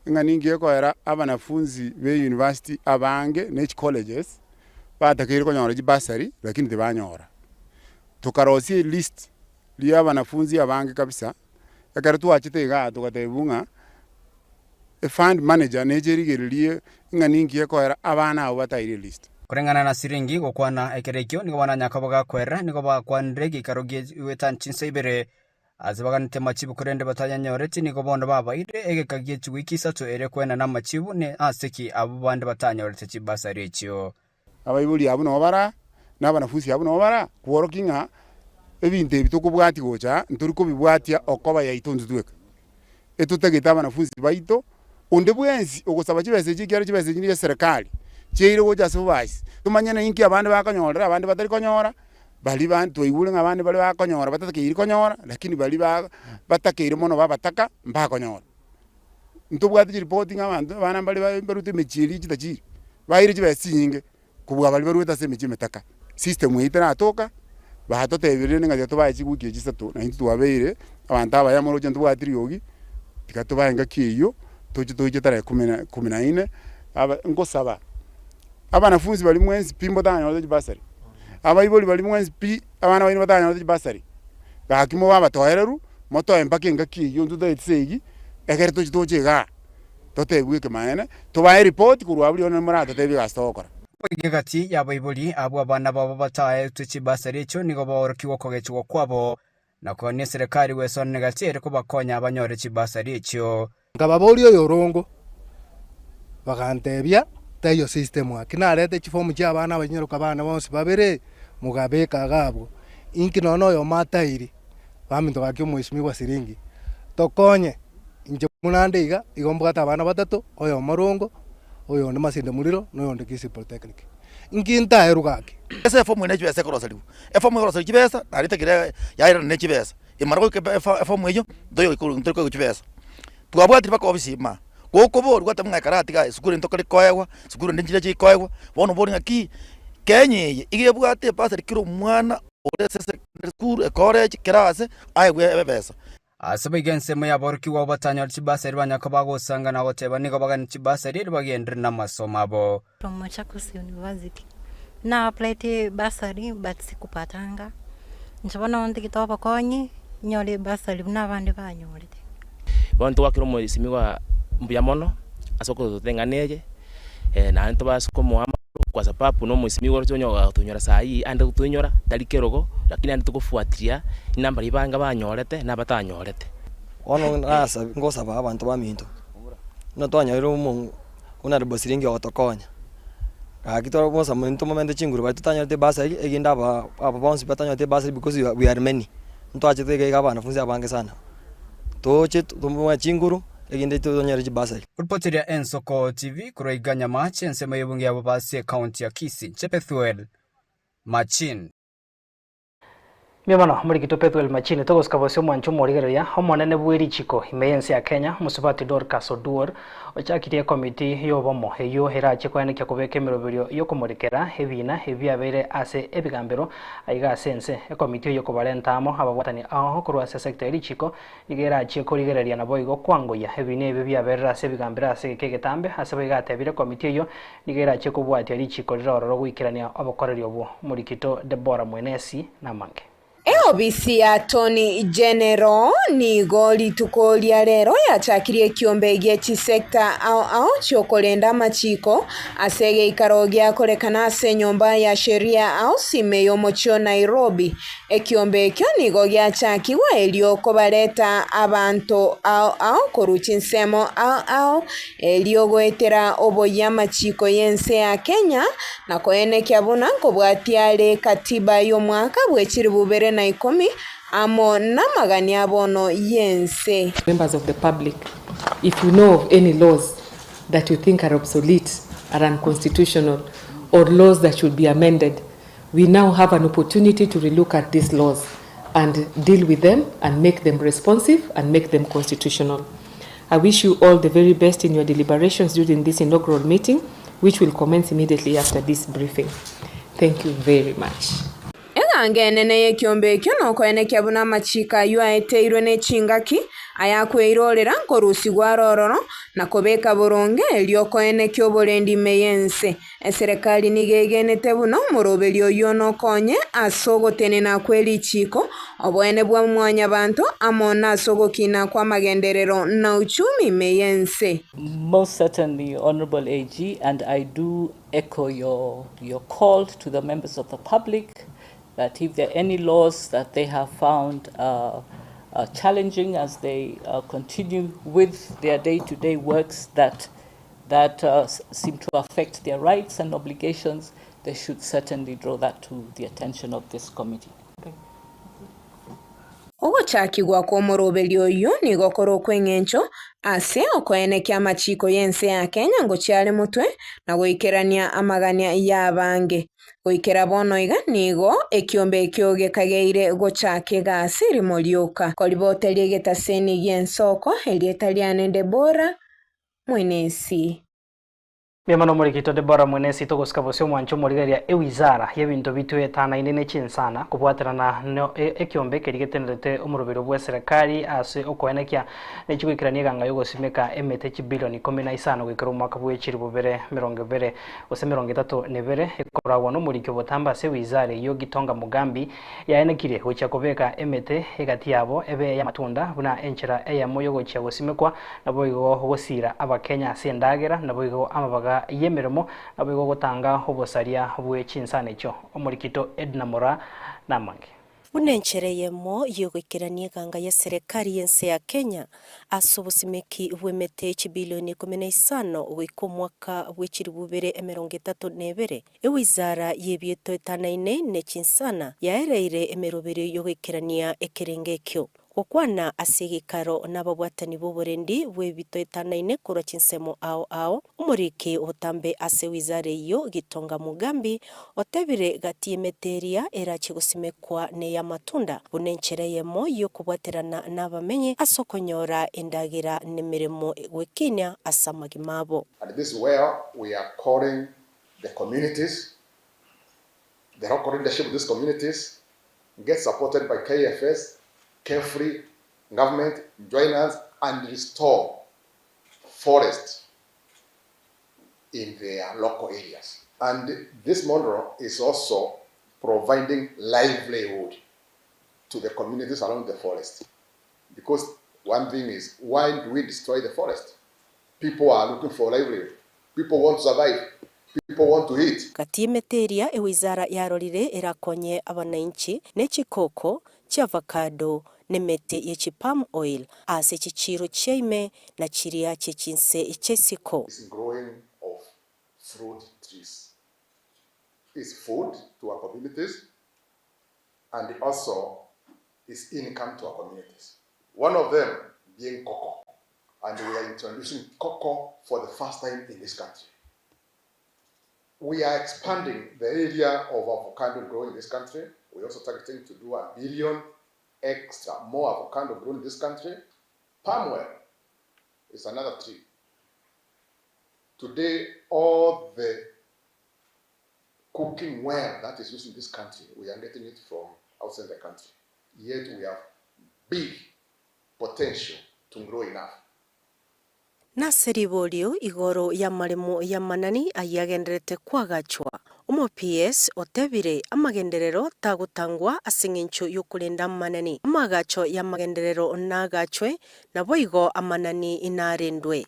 Speaker 7: nganingi ekoera abanafunzi be university abange ne colleges batakire konyora jibasari lakini tibanyora tukarosi list li abanafunzi abange kabisa yakaratu achite ga tukatebunga a fund manager ne jerigerie nganingi ekoera abana abo bataire list
Speaker 5: kurengana na Siringi gukwana ekerekyo nigo bananyakaboga kwera nigo bakwanregi karogie wetan chinseibere azibaganite machibu kurende batanyanyoreti nigo bondo babaire egekagie chwikisa to ere kwena na machibu ne aseki abo bande batanyorete chibasari ekyo
Speaker 7: abayibuli abo no bara n'abanafunzi abo no bara kuorokinga ebinte bitukubwati gocha nturi kubibwatia okoba yaitonzu tweka etutegeta abanafunzi baito onde bwenzi ogosaba chibese chikyaro chibese chini ya serikali cheire gocha subasi tumanyana inki abande bakanyora abande batari konyora bali bantu toibule ngabande bali bakonyora batakiri konyora lakini bali batakiri mono babataka mbakonyora ntubwati reporting abantu bana bali barute mechiri chitachiri baire chibesinge kubwa bali baruta se mechimetaka system yitana atoka bahatotebirire ngaje tubaye gukiye gisatu na intu wabeire abantu abayamoro je ntubwatiri yogi tikatubayenga kiyo toje tare 14 aba ngosaba abanafunzi bali mwenzi pimbo tanyora basari abayiboli bali mwenzi pi abana bali batanyora basari bakimo babatohereru moto empake ngaki yo ntudo etsegi egere toje ga totebwike maene tubaye report kurwabuli ona murato tebi gastokora
Speaker 5: igati yabayiboli abo abana babo bataye tuchibasari cyo nigo borokiwo kogechwo kwabo nako ne serikali wesone negatere ko bakonya abanyore chibasari cyo
Speaker 12: ngababoli yo rongo bagantebya tayo system akinarete chifomu cha abana abanyiruka abana bonse babere mugabeka gabo inki nono yo matairi baminto gakyo mwishimiwa Siringi tokonye inje munandeiga igombugata abana batatu oyo marongo oyo ndi masinde muriro noyo ndi Kisii Polytechnic inki ntaherugaki
Speaker 23: ese fomu ne chibesa korosalibu fomu korosali chibesa naritegire yaira ne chibesa imaro ke fomu eyo doyo ntoko chibesa twabwatira bako obisima goko bo rwata mwakarati ga sukuru ntokore koywa sukuru ndinjira chi koywa bono bori ngaki kenye igebwate pasari kiro mwana orese sukuru college class aywe ebesa
Speaker 5: asabigense mu yaborki wa batanyar chibasari banyakabago sanga na goteba nigo bagan chibasari bagendre na masomabo
Speaker 24: from Machakos University na apply basari but sikupatanga nchabona onde kitoba konyi nyole basari n'abandi banyorete
Speaker 25: bantu wakiro mu isimiwa mbuya mono asoko tutenganeje na nto basiko muama kwa sababu no muisimi woro tonyoga tunyora sai ande tunyora talikerogo lakini ande tukufuatilia namba libanga banyorete na batanyorete
Speaker 1: ono nasa ngosa ba abantu baminto no twanyorero umuntu una bosiringi otokonya akitoro mosa muntu momento chinguru ba tutanyorete basa eginda aba bonsi batanyorete basa because we are many ntwache tege ga bana funzi abange sana toche tumwa chinguru eginde tutonyere basa
Speaker 5: Ulpoteria Ensoko TV kuroiganya machi ensema yebungi ya babase county ya Kisii Chepethuel Machin
Speaker 2: Miamano muri kitopethuel Machin togos kabosyo mwancho morigereria homonene bweri chiko imeyense ya Kenya musubati Dorcas Oduor ochakirie komiti yobomo eyo herache kwaneke kubeke miroberio yo kumurikera hebina ebyabere ase ebigambero aiga sense komiti yo kubalentamo ababwatani aho kurwa sector chiko igerache kurigereria nabo igo kwangoya hebine ebyo byabere ase ebigambero ase kegetambe ase bigatebire komiti yo igerache kubwatia richiko riroro gwikirania abakoreri obwo muri kito Deborah Mwenesi na mange
Speaker 6: Obisi ya Tony General nigo lituko lya rero yachakirie kiombe gye sekta ao chokolenda machiko asege ikaro gya korekana ase nyumba ya sheria au sime yo mocho Nairobi ekiombe ekyo nigo gyachakiwa elio kobaleta abantu ao koruchi nsemo ao elio goetera oboya machiko yense ya Kenya na koene kyabuna nkobwatiale katiba yo mwaka bwechiri bubere na ikomi amo na magani abono yense.
Speaker 8: Members of the public, if you know of any laws that you think are obsolete, are unconstitutional, or laws that should be amended, we now have an opportunity to relook at these laws and deal with them and make them responsive and make them constitutional. I wish you all the very best in your deliberations during this inaugural meeting, which will commence immediately after this briefing. Thank you very much.
Speaker 6: Ngenene yekiombe ekyo nokoene kyabuna machika yuaeteirwe n'echingaki ayakweirorera nkorusi gwarororo na kobeka boronge eliokoene kyoborendi meyense eserikali nigegenete buno muroberio yonokonye asogotene na kweli chiko obwene bwa mwanya bantu amona asogokina kwa magenderero na uchumi meyense.
Speaker 9: Most certainly, Honorable AG, and I do echo your call to the members of the public that if there are any laws that they have found challenging as they continue with their day-to-day works that seem to affect their rights and obligations, they should certainly draw that to the attention of this committee.
Speaker 6: Ogochakigwa kwa moroberio yo nigokoro kwengencho ase okoene kya machiko yense ya Kenya ngochiale mutwe na goikerania amagania yabange goikera bono iga nigo ekiombe ekyoge kageire gochake gasiri molioka kolibotelie getaseni gensoko elietaliane Deborah Mwenesi.
Speaker 2: Miamano muri kito Deborah Mwenesi togoskabosyo mwancho morigeria ewizara yebinto bitu etana inene chinsana kubwaterana no ekiombe kerigetenete omurobero bwa serikali ase okoenekya nechigwikirania ganga yogosimeka emete chibilioni 15 gwikira mwaka bwechiri bubere 20 ose 32 ekoragwa no muri kyobotamba ase wizara yo Gitonga Mugambi yaenekire gocha kobeka emete egati yabo ebe ya matunda buna enchera eya moyo gocha gosimekwa nabo igo gosira abakenya ase ndagera nabo igo amabaga yemeremo nabo gotanga obosaria bwechinsane cyo omurikito Edna Mora namange
Speaker 10: Unenchereyemo yogwikirania ganga ya serikali yense ya Kenya asobosimeki bwemete chibilioni 15 gwiko mwaka bwechiri bubere 32 ewizara yebieto etanaine nechinsana yaereire emerobere yogwikirania ekerengekyo okwana asigikaro n'ababwatani b'oborendi bwebito etanaine kuro chinsemo ao umuriki otambe ase wizare yo Gitonga Mugambi otebire gati emeteria era chigusimekwa ne ya matunda bunenchereyemo yo kubwaterana n'abamenye asokonyora endagira nemiremo gwekinya asamagimabo.
Speaker 26: And this is where we are calling the communities, the local leadership of these communities get supported by KFS, carefree government, join us and restore forest in their local areas. And this model is also providing livelihood to the communities around the forest. Because one thing is, why do we destroy the forest? People are looking for livelihood. People want to survive. people want to eat.
Speaker 10: Kati meteria wizara yarorire irakonye abananchi nechikoko cha avocado nemete yechi palm oil ase chichiro cheime na chiria chechinse chesiko.
Speaker 26: This growing of fruit trees is food to our communities and also is income to our communities. One of them being cocoa, and we are introducing cocoa for the first time in this country. We are expanding the area of avocado growing in this country. We're also targeting to do 1 billion extra more avocado grown in this country. Palm oil is another tree. Today, all the cooking oil that is used in this country, we are getting it from outside the country. Yet we have big potential to grow enough.
Speaker 10: Naseri bolio igoro ya maremo ya manani ayagenderete kwagachwa. Umo PS otebire amagenderero tagutangwa asingincho yokulenda manani. Amagacho ya magenderero nagachwe na boigo amanani inarendwe.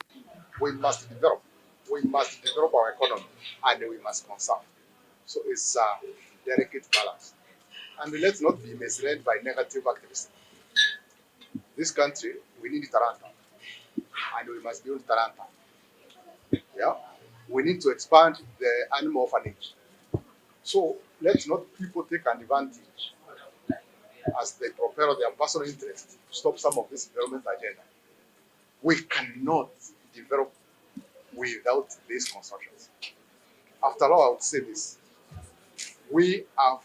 Speaker 26: We must develop our economy and we must conserve. So it's a delicate balance. And let's not be misled by negative activism. This country, we need Taranta. And we must build Taranta. Yeah? We need to expand the animal orphanage. So let's not people take advantage as they propel their personal interest to stop some of this development agenda. We cannot develop without these constructions. After all, I would say this. We have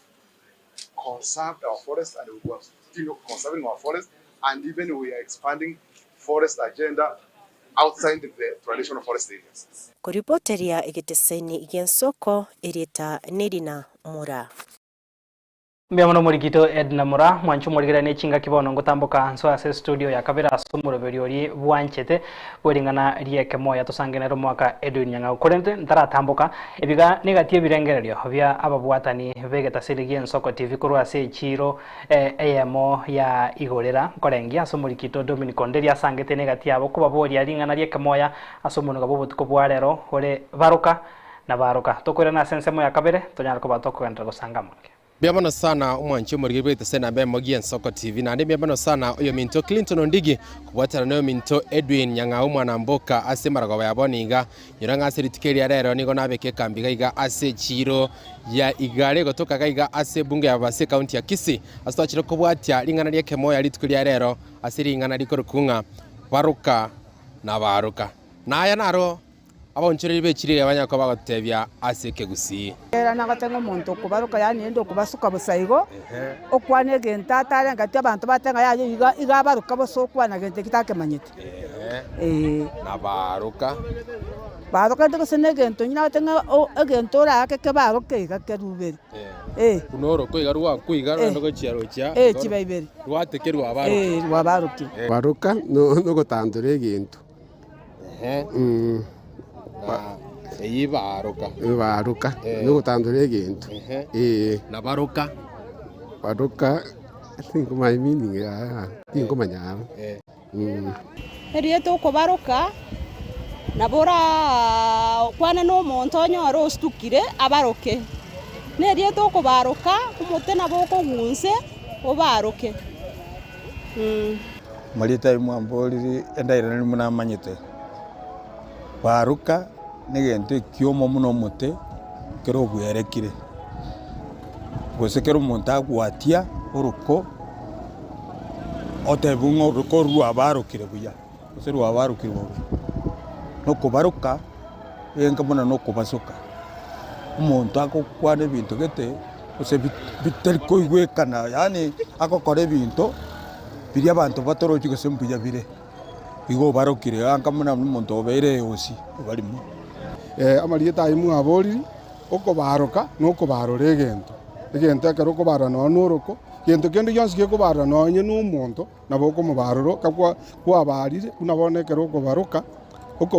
Speaker 26: conserved our forests and we will continue conserving our forests, and even we are expanding forest agenda outside the traditional forest areas.
Speaker 10: Koripoteria egeteseni igensoko erita Nedina Mura.
Speaker 2: Mbiamono murigito Edna Mura mwanchu murigira nechinga kibono ngotambuka nso ase studio ya kabira asumuro beriori bwanchete weringana rieke moya tosangenero mwaka Edwin Nyanga ukorente ntaratambuka ebiga negatie birengererio bya ababwatani begeta sirigie nsoko TV kurwa ase chiro emo ya igorera korengia asumurikito Dominic Onderia sangete negatie abo kubabori aringana rieke moya asumuno gabo butuko bwarero ore baruka na baruka tokwera na sensemo ya kabere tonyara ko batoko endra gusangamo.
Speaker 11: Biamono sana umwanchi murigirwe tsena be Mogia Nsoko TV na biamono sana uyo minto Clinton Ondigi kubwatara nayo minto Edwin Nyanga umwana mboka ase marago yaboniga nyuranga ase ritikeri rero nigo nabeke kambiga iga ase chiro ya igare gotoka gaiga ase bunge ya base county ya Kisii asitachiro kubwatya lingana ryeke moya ritikeri rero ase lingana rikorukunga baruka na baruka naya naro abonchoreri bekirire abanyako bagotebya ase Kegusi
Speaker 13: era nagatenga omuntu kubaruka yani endo kubasuka busaigo okwane gentatare ngati abantu batenga yaje iga baruka bosokwana gente kitakemanyite
Speaker 11: na baruka
Speaker 13: ndiko senegento nyina batenga egentora ake kebaruke gakeruberi
Speaker 11: kunoro ko igarwa kuigara ndo chiaro cha
Speaker 13: chibaiberi
Speaker 11: rwatekerwa abaruka
Speaker 13: wabaruki
Speaker 15: baruka no gotandura egento
Speaker 11: baruka
Speaker 15: no gutandura egento
Speaker 11: na baruka
Speaker 15: think my meaning think manya
Speaker 22: erieto ko baruka na bora kwana no muntu onyoro ostukire abaroke ne erieto ko baruka umute na boko gunse obaroke
Speaker 16: marita imwamboliri endaira ni munamanyite baruka negente kiomo muno mute kero bwerekire gosekero monta gwatia uruko otebungo uruko rwa barukire buya oseru abarukire no kubaruka yenga muna no kubasuka umuntu akokwane bintu gete ose bitari koigwekana yani akokore bintu biri abantu batoroje gosembuya bire igo barukire anga muna umuntu obere osi barimo
Speaker 15: amarieta imu abori oko baroka no ko barore egento akero ko barano nuruko gento kendo yonsi ko barano nye n'umuntu naboko mu baroro kakwa kwa barire unabone kero ko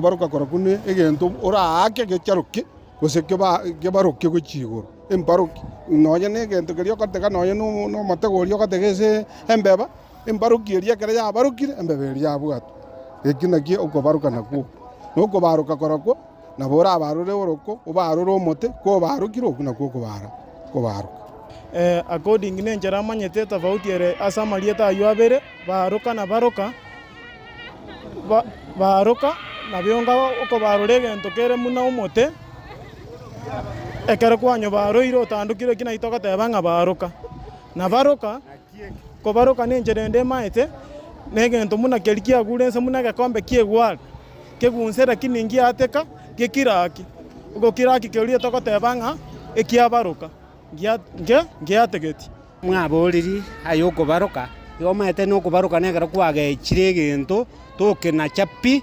Speaker 15: baroka kora kune egento ora ake gecharuke goseke baroke go chigoro embaroki noye ne egento kerio katega noye no mategorio kategese embeba embaroki eria kere ya barokire embebe eria bwato ekina ki oko baroka nakuo no ko baroka kora ko na bora barore oroko obarore omote ko barukiro na ko baruka
Speaker 4: according ne njara manyete tofauti ere asa marieta ayo abere baruka na baruka baruka na bionga uko barore gento kere muna omote ekere kwanyo baroiro tandukire kina itoka tebanga baruka na baruka ko baruka ne njerende maete negento muna kelikia gurense muna gakombe kiegwal kegunsera kiningi ateka gekiraki ugo kiraki kelia toka tebanga ekia baruka ngiategeti
Speaker 14: mwaboriri ayoko baruka yo maete no kubaruka negera kwage chire gento toke na chapi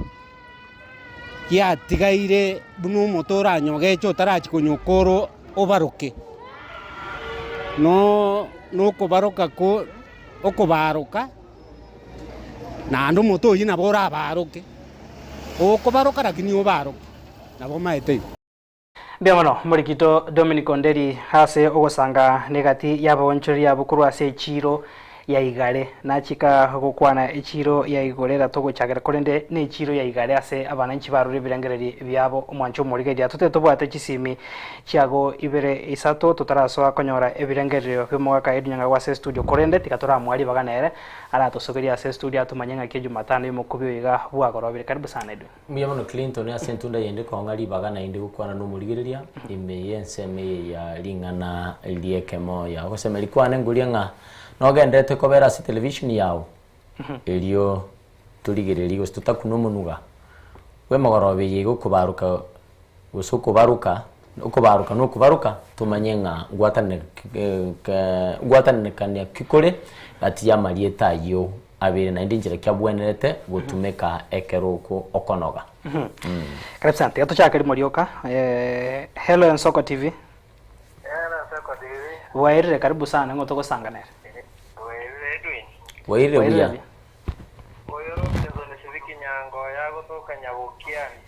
Speaker 14: yatigaire bunu motora nyoge cho tarachi kunyokoro obaruke no kubaruka ko okubaruka na ando moto yina bora baruke okubaruka lakini obaruke nabo maete
Speaker 2: Biamono murikito Dominic Onderi hase ogosanga negati yabonchori yabukuru ase chiro ya igare na chika gukwana ichiro ya igorera togochagera korende ne chiro ya igare ase abananchi barure birangereri byabo omwancho murige dia tote tobwate chisimi chiago ibere isato tutaraso akonyora ebirangerero byomwaka edunyanga wase studio korende tikatora mwali baganere ala tosogeria ase studio atumanyanga ke Jumatano yomukubyo yiga bwagorobire karibu sana edu
Speaker 17: Mbiamono Clinton asentunda yende kongari bagana inde gukwana no murigereria ime yenseme ya lingana liekemo ya gosemeli kwane ngulianga nogendete kobera si television yao elio tuligereri gostutakuno munuga we magorobe yigo kubaruka usuko baruka no kubaruka tumanyenga gwatanne kanya kikore ati ya marieta yo abere na ndinjira kyabwenerete gutumeka ekeroko okonoga
Speaker 2: karibu sana tuchaka limorioka hello and Soko TV waire karibu sana ngotoko sanganere
Speaker 17: waire buya
Speaker 18: oyoro mchezo ni shiriki nyango yago toka nyabukiani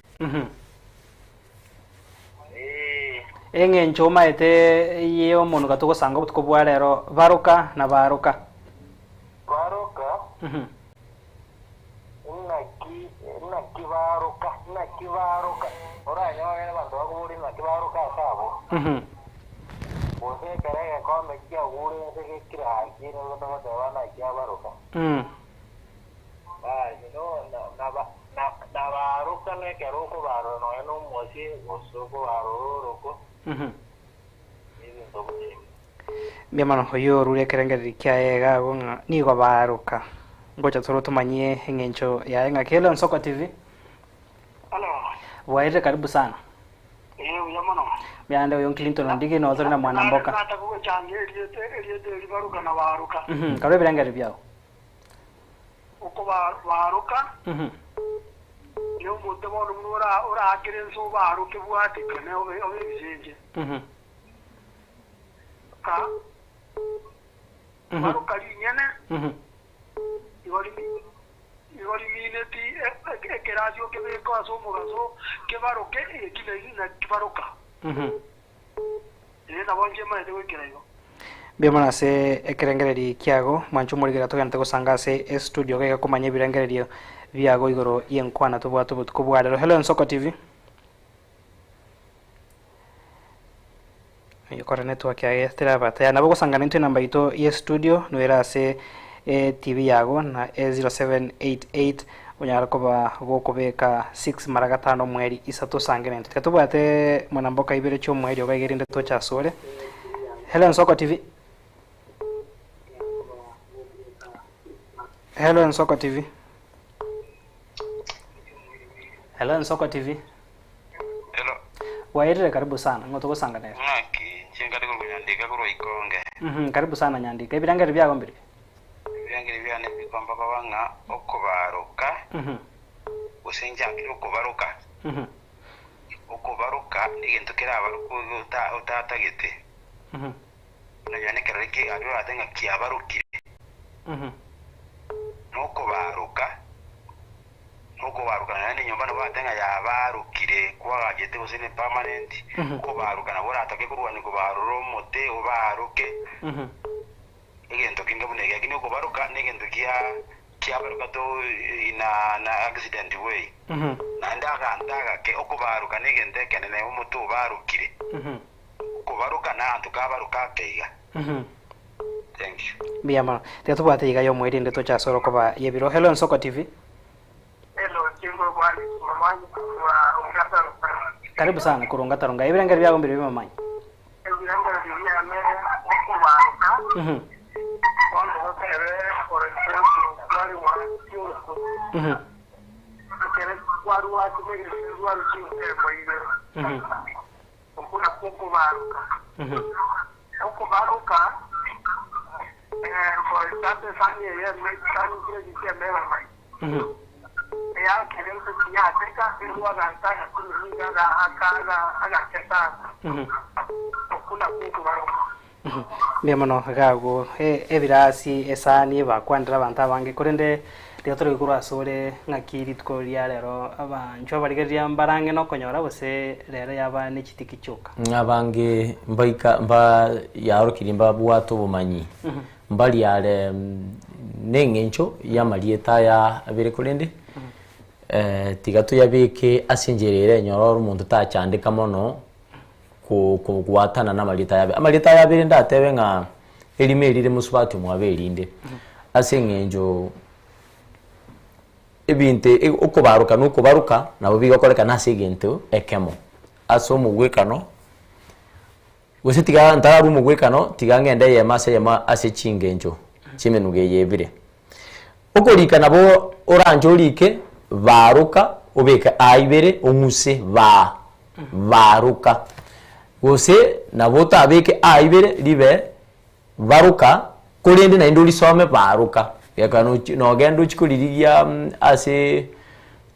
Speaker 2: engencho maete ye omuntu gatuko sanga butuko bwarero baruka na baruka
Speaker 18: naki baruka oranya wagene bantu baguri naki baruka sabo ose kerege kombe kia guri ese kikira hakini gotomo tebana kia baruka na baruka nekero okubaro noe nomosi osoko baroroko
Speaker 2: Biamano hoyo rure kerengeri kiaega gonga nigo baruka ngocha toro tumanyie engencho ya enga kelo Soko TV.
Speaker 18: Hello.
Speaker 2: Waire karibu sana.
Speaker 18: Biamano.
Speaker 2: Biande uyo Clinton ndigi no zori na mwana mboka.
Speaker 18: Nata kuwe change eliete baruka na baruka.
Speaker 2: Karo birangeri byao.
Speaker 18: Uko baruka. Yo mutte bono ora akirenso baruke bwati kane obe bisenje. Baruka linyene. Igori mineti ekerasio kebeko asomugaso kebaroke ekile na kibaroka. Na bonje maete wekerayo.
Speaker 2: Biamana se ekerengereri kiago manchu murigera togante gusanga se studio gega kumanye birengereri biago igoro yenkwana tubwatu butkubwara. Hello Soko TV. Yokora network ya estera bata nabo gusanga ninte namba ito ye studio no era se TV yago na 0788 unyara koba gokobeka 6 mara gatano mweri isato sangene tukatubate mwanamboka ibere cyo mweri ogagerinde to cyasore. Hello Soko TV. Hello Soko TV. Hello Soko TV.
Speaker 18: Hello.
Speaker 2: Waire karibu sana ngoto gusangana.
Speaker 18: Chenga ndiko kunyandika kuro ikonge.
Speaker 2: Karibu sana nyandika ibirangere byago mbere.
Speaker 18: Ibirangere byane bikwamba babanga okubaruka. Usenja kiro kubaruka. Okubaruka igento kera abaruku utatagete. Nanyane kereke ariyo atenga kiabarukire. Nukubaruka nani nyombano batenga yabarukire kwagete usine permanent kubaruka na bora atake kurwani kubaruro mote ubaruke igento kinga bunege yakini kubaruka negento kia baruka to ina accident way na ndaga ke okubaruka negente kenene umutu barukire kubaruka na tukabaruka keiga. Thank you.
Speaker 2: Biyama tetu bate iga yo mwedi ndeto cha soro koba yebiro. Hello Nsoko TV.
Speaker 18: Hello chingo bwali mamanyi wa ungataro.
Speaker 2: Karibu sana kurunga tarunga ibirengeri byago mbere bimamanyi.
Speaker 18: Ibirengeri bya mere okubaruka. Quando você vê, por exemplo, claro, uma quero claro lá que me claro que é mais kuna kukubaruka kukubaruka por tanto sani ya me sani kile kimera mai ya kile kia teka ilikuwa gantana kuninga na akaga cheta kuna kukubaruka.
Speaker 2: Biamano gago ebirasi esani bakwandira abantu abange kurende teatro ikuru asore ngakiri tkoria lero abanjo barigeria mbarange no konyora bose lero yaba n'ikitiki cyuka
Speaker 17: abange mbaika mba yaro kirimba bwato bumanyi mbali yale nengencho yamalieta ya abire kurende tigato yabike asinjerere nyororo umuntu tacandika mono kuwatana n'amalita yabe ndatebe nga elimerire musubati mwabelinde asengenjo ebinte okubaruka nukubaruka nabo bigakoreka nasegento ekemo aso mugwekano wese tiga ntararu mugwekano tigangende yema ase chingenjo chimenuge yebire okolika nabo oranjolike baruka obeka aibere omuse baruka gose nabota abeke aibere libe baruka kolende na indoli some baruka yakano no gendo chikulirigia ase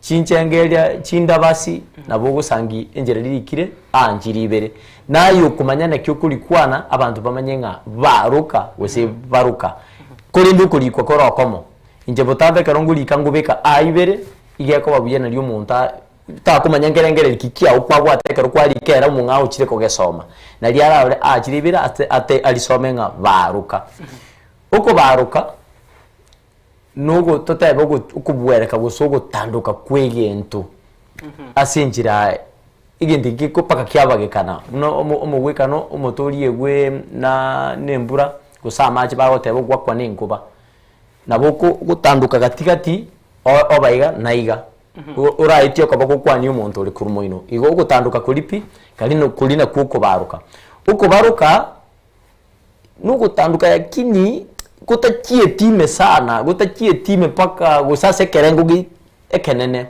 Speaker 17: chinchengelia chindabasi nabogo sangi enjera lirikire anjiribere nayo kumanyana kyo kulikwana abantu bamanyenga baruka wese baruka kolende kulikwa korokomo inje botabe karonguli kangubeka aibere igeko babuyana lyo munta takumanyangerengere kikia ukwagwa tekero kwali kera munga uchire kogesoma na lyara achiribira ate alisomenga baruka uko baruka nugo totebe ukubwereka gusogo tanduka kwegento asinjira igindi gikopaka kyabagekana no omugwekano omotori egwe na nembura gusama kibagotebe gwakwa ninkuba naboko gutanduka gatigati obaiga naiga uraitio kabako kwani umuntu uri kurumoino igo gutanduka kulipi kalino kulina kuko baruka uko baruka nugutanduka yakini gutakie time sana gutakie time paka gusase kerengugi ekenene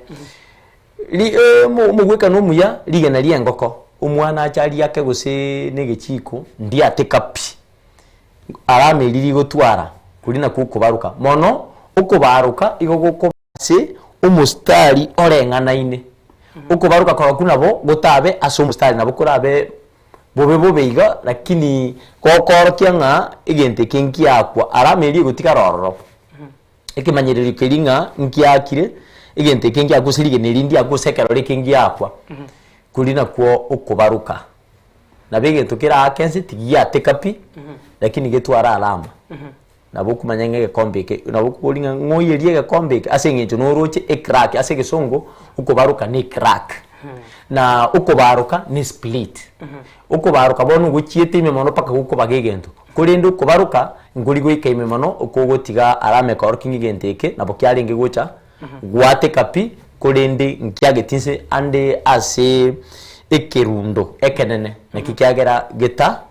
Speaker 17: li mugweka no muya ligena liengoko umwana achali yake guse negechiko ndi atekapi arame lili gotwara kulina kuko baruka mono uko baruka igo goko se umustari orenganaine uko baruka kwa kunabo gotabe aso umustari nabo kurabe bobeiga lakini kokoro kyanga igente kenki yakwa arameli gutika roro ekimanyereri kelinga nkiakire igente kenki akusirige nerindi akusekero lekengi yakwa kulina kwo uko baruka nabege tukira akense tigia tekapi lakini getwara alama nabo kumanyanga gekombeke nabo kulinga ngoyerie gekombeke asengecho noroche crack asege songo uko baruka ni crack na uko baruka ni split uko baruka bonu guchiete imemono paka uko bagegento kulinde uko baruka nguli gwe imemono uko gotiga arame ka working genteke nabo kyaringe gocha gwate kapi kulinde nkyagetinse ande ase ekerundo ekenene nakikyagera geta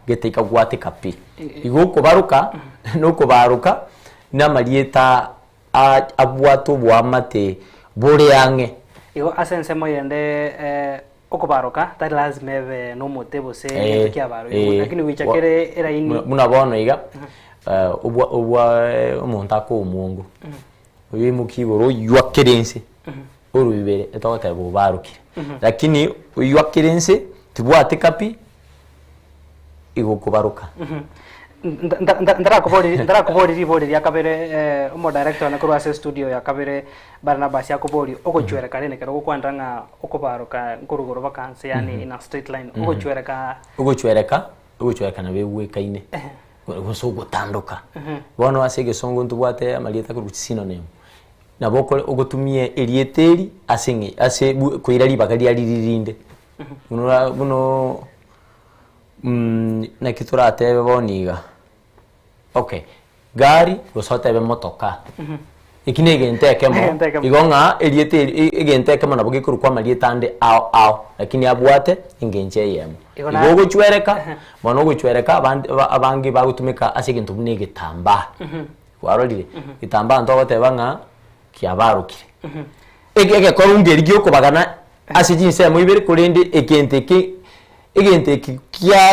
Speaker 17: gwate kapi igo uko baruka nuko baruka namalieta abwato bwamate boreange
Speaker 2: igo asense moyende uko baruka tari lazima ebe no motebo se kyabaro lakini wichakere era ini
Speaker 17: munabona iga ubwa umuntu akomungu uyu mukiboro yuakerense urubere etawata bo baruki lakini yuakerense tibwate kapi igo kubaruka
Speaker 2: ndarakubori ribori ya kabere umo director na kurwase studio ya kabere Barnabas yakubori ogochwera karene kero gukwandanga okubaruka nguruguru vakanse yani in a straight line ogochwereka na bewe kaine goso gutanduka bono asege songo ntubwate amalieta ku synonym
Speaker 17: na boko ugutumie erieteri asingi ase kuira libaga lya liririnde buno na kitura tebe boniga okay gari gusotebe motoka ikine genteke mo igonga erieteri igenteke mo nabo gikuru kwa malietande ao lakini abwate ingenje yemo igogo chwereka mono guchwereka abangi bagutumika ase gintu bune gitamba warorire gitamba ndo gotebanga kiabarukire ege korungeri gyoko bagana ase jinse mo ibere kurindi egenteke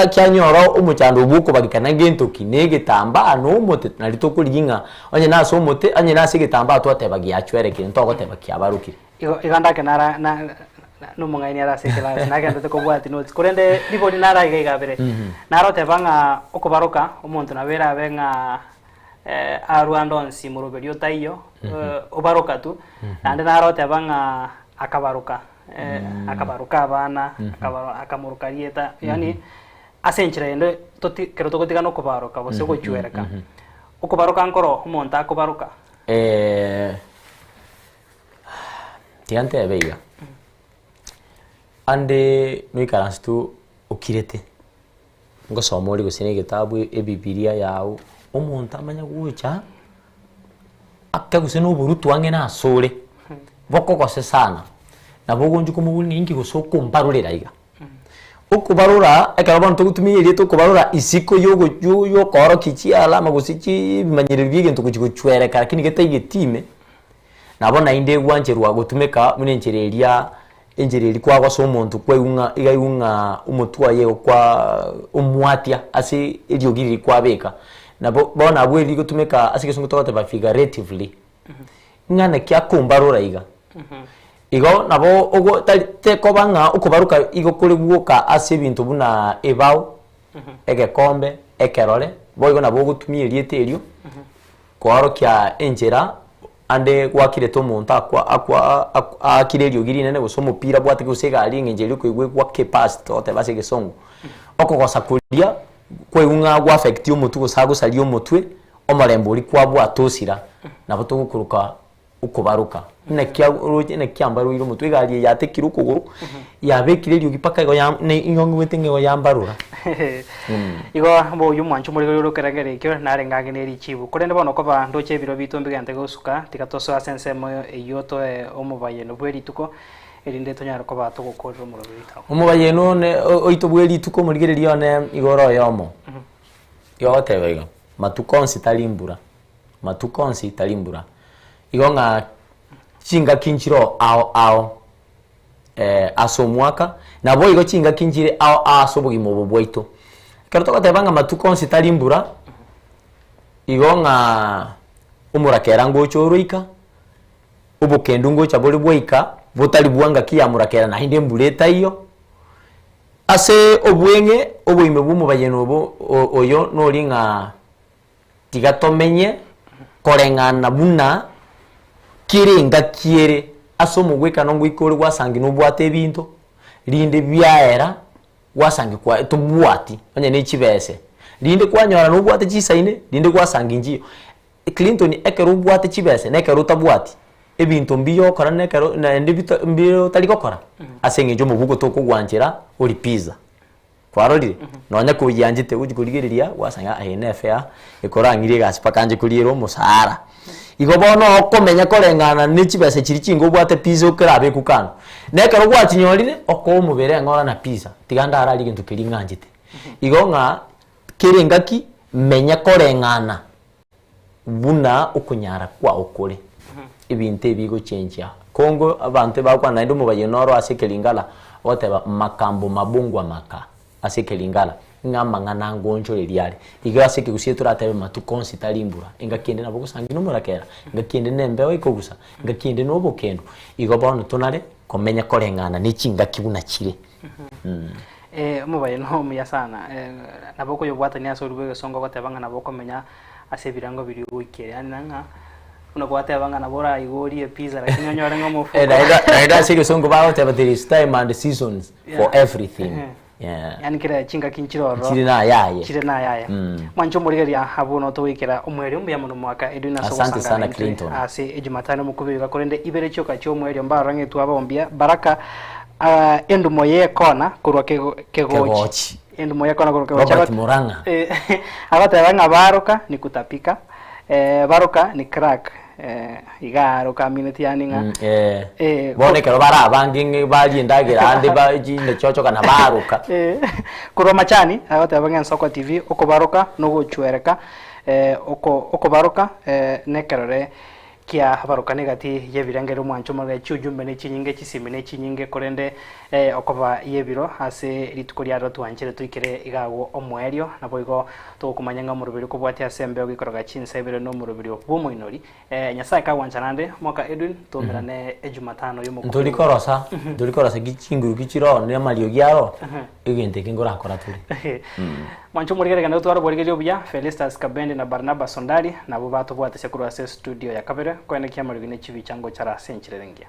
Speaker 17: kya nyoro umuchando buko bagikana gento kine gitamba no mote narito kuringa onye naso mote anye nase gitamba twatebagi achwerekire ndo goteba kiabarukire
Speaker 2: iganda kenara na no mungaini ara sekela nagenda te kobwati notes kurende libodi nara igabere naro tebanga okubaruka umuntu nabera benga arwandonsi muroberio tayo obaruka tu ande naro tebanga akabaruka akabaruka abana akamuruka rieta yani asenchire ende kero tokotika no kubaruka bose gochwereka okubaruka nkoro umuntu akubaruka tiante ebeiga ande noikaransi tu ukirete ngosoma uri gusine gitabu ebibilia yao umuntu amanya gucha akagusene uburutu wange na asore boko gose sana na bogo njuko mubuni ingi gusoko mbarurira iga ukubarura ekaba bantu gutumye rito kubarura isiko yo koro kichi alama gusichi bimanyire bigento kuchwereka lakini getayige time nabona inde gwancherwa gutumeka munenchereria enjereri kwa kwa somuntu kwa igayunga umutwa ye kwa umwatia ase eliogiri kwa beka na bona abwe gutumeka ase kesungu toka ba figuratively ngana kya kumbarura iga igo nabo ogo te kobanga ukubaruka igo kuri guka ase bintu buna ebao ege kombe ekerole boigo nabo gutumie rieterio kwaro kya enjera ande gwakire to muntu akirelio girine ne gusomo pira bwate gusega ali ngenjeri ko igwe kwa capacity ote base gesongo oko gosakuria kwe unga gwa affect umutu gusago sali umutwe omarembo uri kwa bwa tosira nabo tugukuruka ukubaruka ne kyambaro iro mutwe gali yate kirukuguru yabekire lyo gipaka go ya inyongo wetenge go yambarura igo bo yumanchu muri rero keragere kyo narengage neri chibu kurende bono ko bando chebiro bitombe gante gosuka tikatoso asense mo yoto omubaye no bweri tuko erinde tonyara ko bato gukorera mu rubita
Speaker 17: omubaye no ne oito bweri tuko murigererio ne igoro yomo yote bega matukonsi talimbura igonga chinga kinchiro ao aso mwaka na boy go chinga kinchire ao aso bugimo bobwaito karuto katebanga matukonsi talimbura igonga umurakera ngocho ruika ubukendo ngocha boli bwaika botali buanga kiya murakera na hinde mbuleta iyo ase obwenge obwime bumubayeno bo oyo noringa tigatomenye korengana buna kirenga kiere asomo gweka no gwikore gwasangi no bwate bintu rinde byaera gwasangi kwa tubwati onye ne chibese rinde kwanyora no bwate chisaine rinde gwasangi njiyo Clinton ekero bwate chibese ne kero tabwati ebintu mbiyo kora ne kero na ndibito mbiyo taliko kora asenge njo mubugo to kugwanjira uri pizza kwarorire nonya kuyanjite ujikurigereria wasanga NFA ekorangire gasipakanje kuriro musara igobono okomenya korengana n'ikibese kiri kingo bwate pizza okarabe kukano nekero gwatinyorire okomubere ngora na pizza tiganda arali gintu kiringanjite igonga kirengaki menya korengana buna okunyara kwa okore ibinte bigo change Kongo abantu bakwa na ndo mubayenoro asekelingala oteba makambo mabungwa maka asekelingala ngamba ngana ngonjo liliali igase kigusie turatebe matukonsi talimbura ingakende nabo gusangi no murakera ingakende nembewe ikogusa ingakende no bokendo igobona tunare komenya korengana n'ichinga kibuna kire
Speaker 2: mubaye no muyasana naboko yobwata ni asorubwe songo gotebanga nabo komenya asebirango biri wikere ananga unabwata banga nabora igori pizza lakini onyore ngo mufu
Speaker 17: naida sege songo bawo teba there is time and seasons for everything
Speaker 2: yani kira chinga kinchiroro
Speaker 17: chiri na yaye
Speaker 2: chiri na yaye mwancho murigeria abuno to wikira umweri umya muno mwaka Edwin Asogo
Speaker 17: asante sana Clinton
Speaker 2: ase Jumatano mukubiga kurende ibere cyoka cyo umweri mbarange twabombia baraka endu moye kona kurwa kegochi endu moye kona kurwa kegochi
Speaker 17: Robert Muranga
Speaker 2: abatanga baruka ni kutapika baruka ni crack igaro community yaninga
Speaker 17: bone kero bara abangi bali ndagira andi baji ne chocho kana baruka
Speaker 2: kurwa machani abatabanga Soko TV uko baruka no gochwereka uko baruka nekerore kia baruka negati yebirangero mwancho mare cyujumbe ne kinyinge kisime ne kinyinge korende okoba yebiro ase ritukuria ro twanjire tuikire igago omwerio naboigo tukumanyanga mu rubiri kubwati asembe ogikoroga chinsebere no mu rubiri obumo inori nyasaye ka wanchanande mwaka Edwin tumirane Jumatano yo muko
Speaker 17: ndurikorosa gichinguru gichiro ne mario giaro igente kingora akora turi
Speaker 2: mwancho murigere kana twaro borigere obya Felistas Kabende na Barnabas Sondari nabo batubwate sekuru ase studio ya Kabere kwene kia marigine chibi chango chara senchirengia.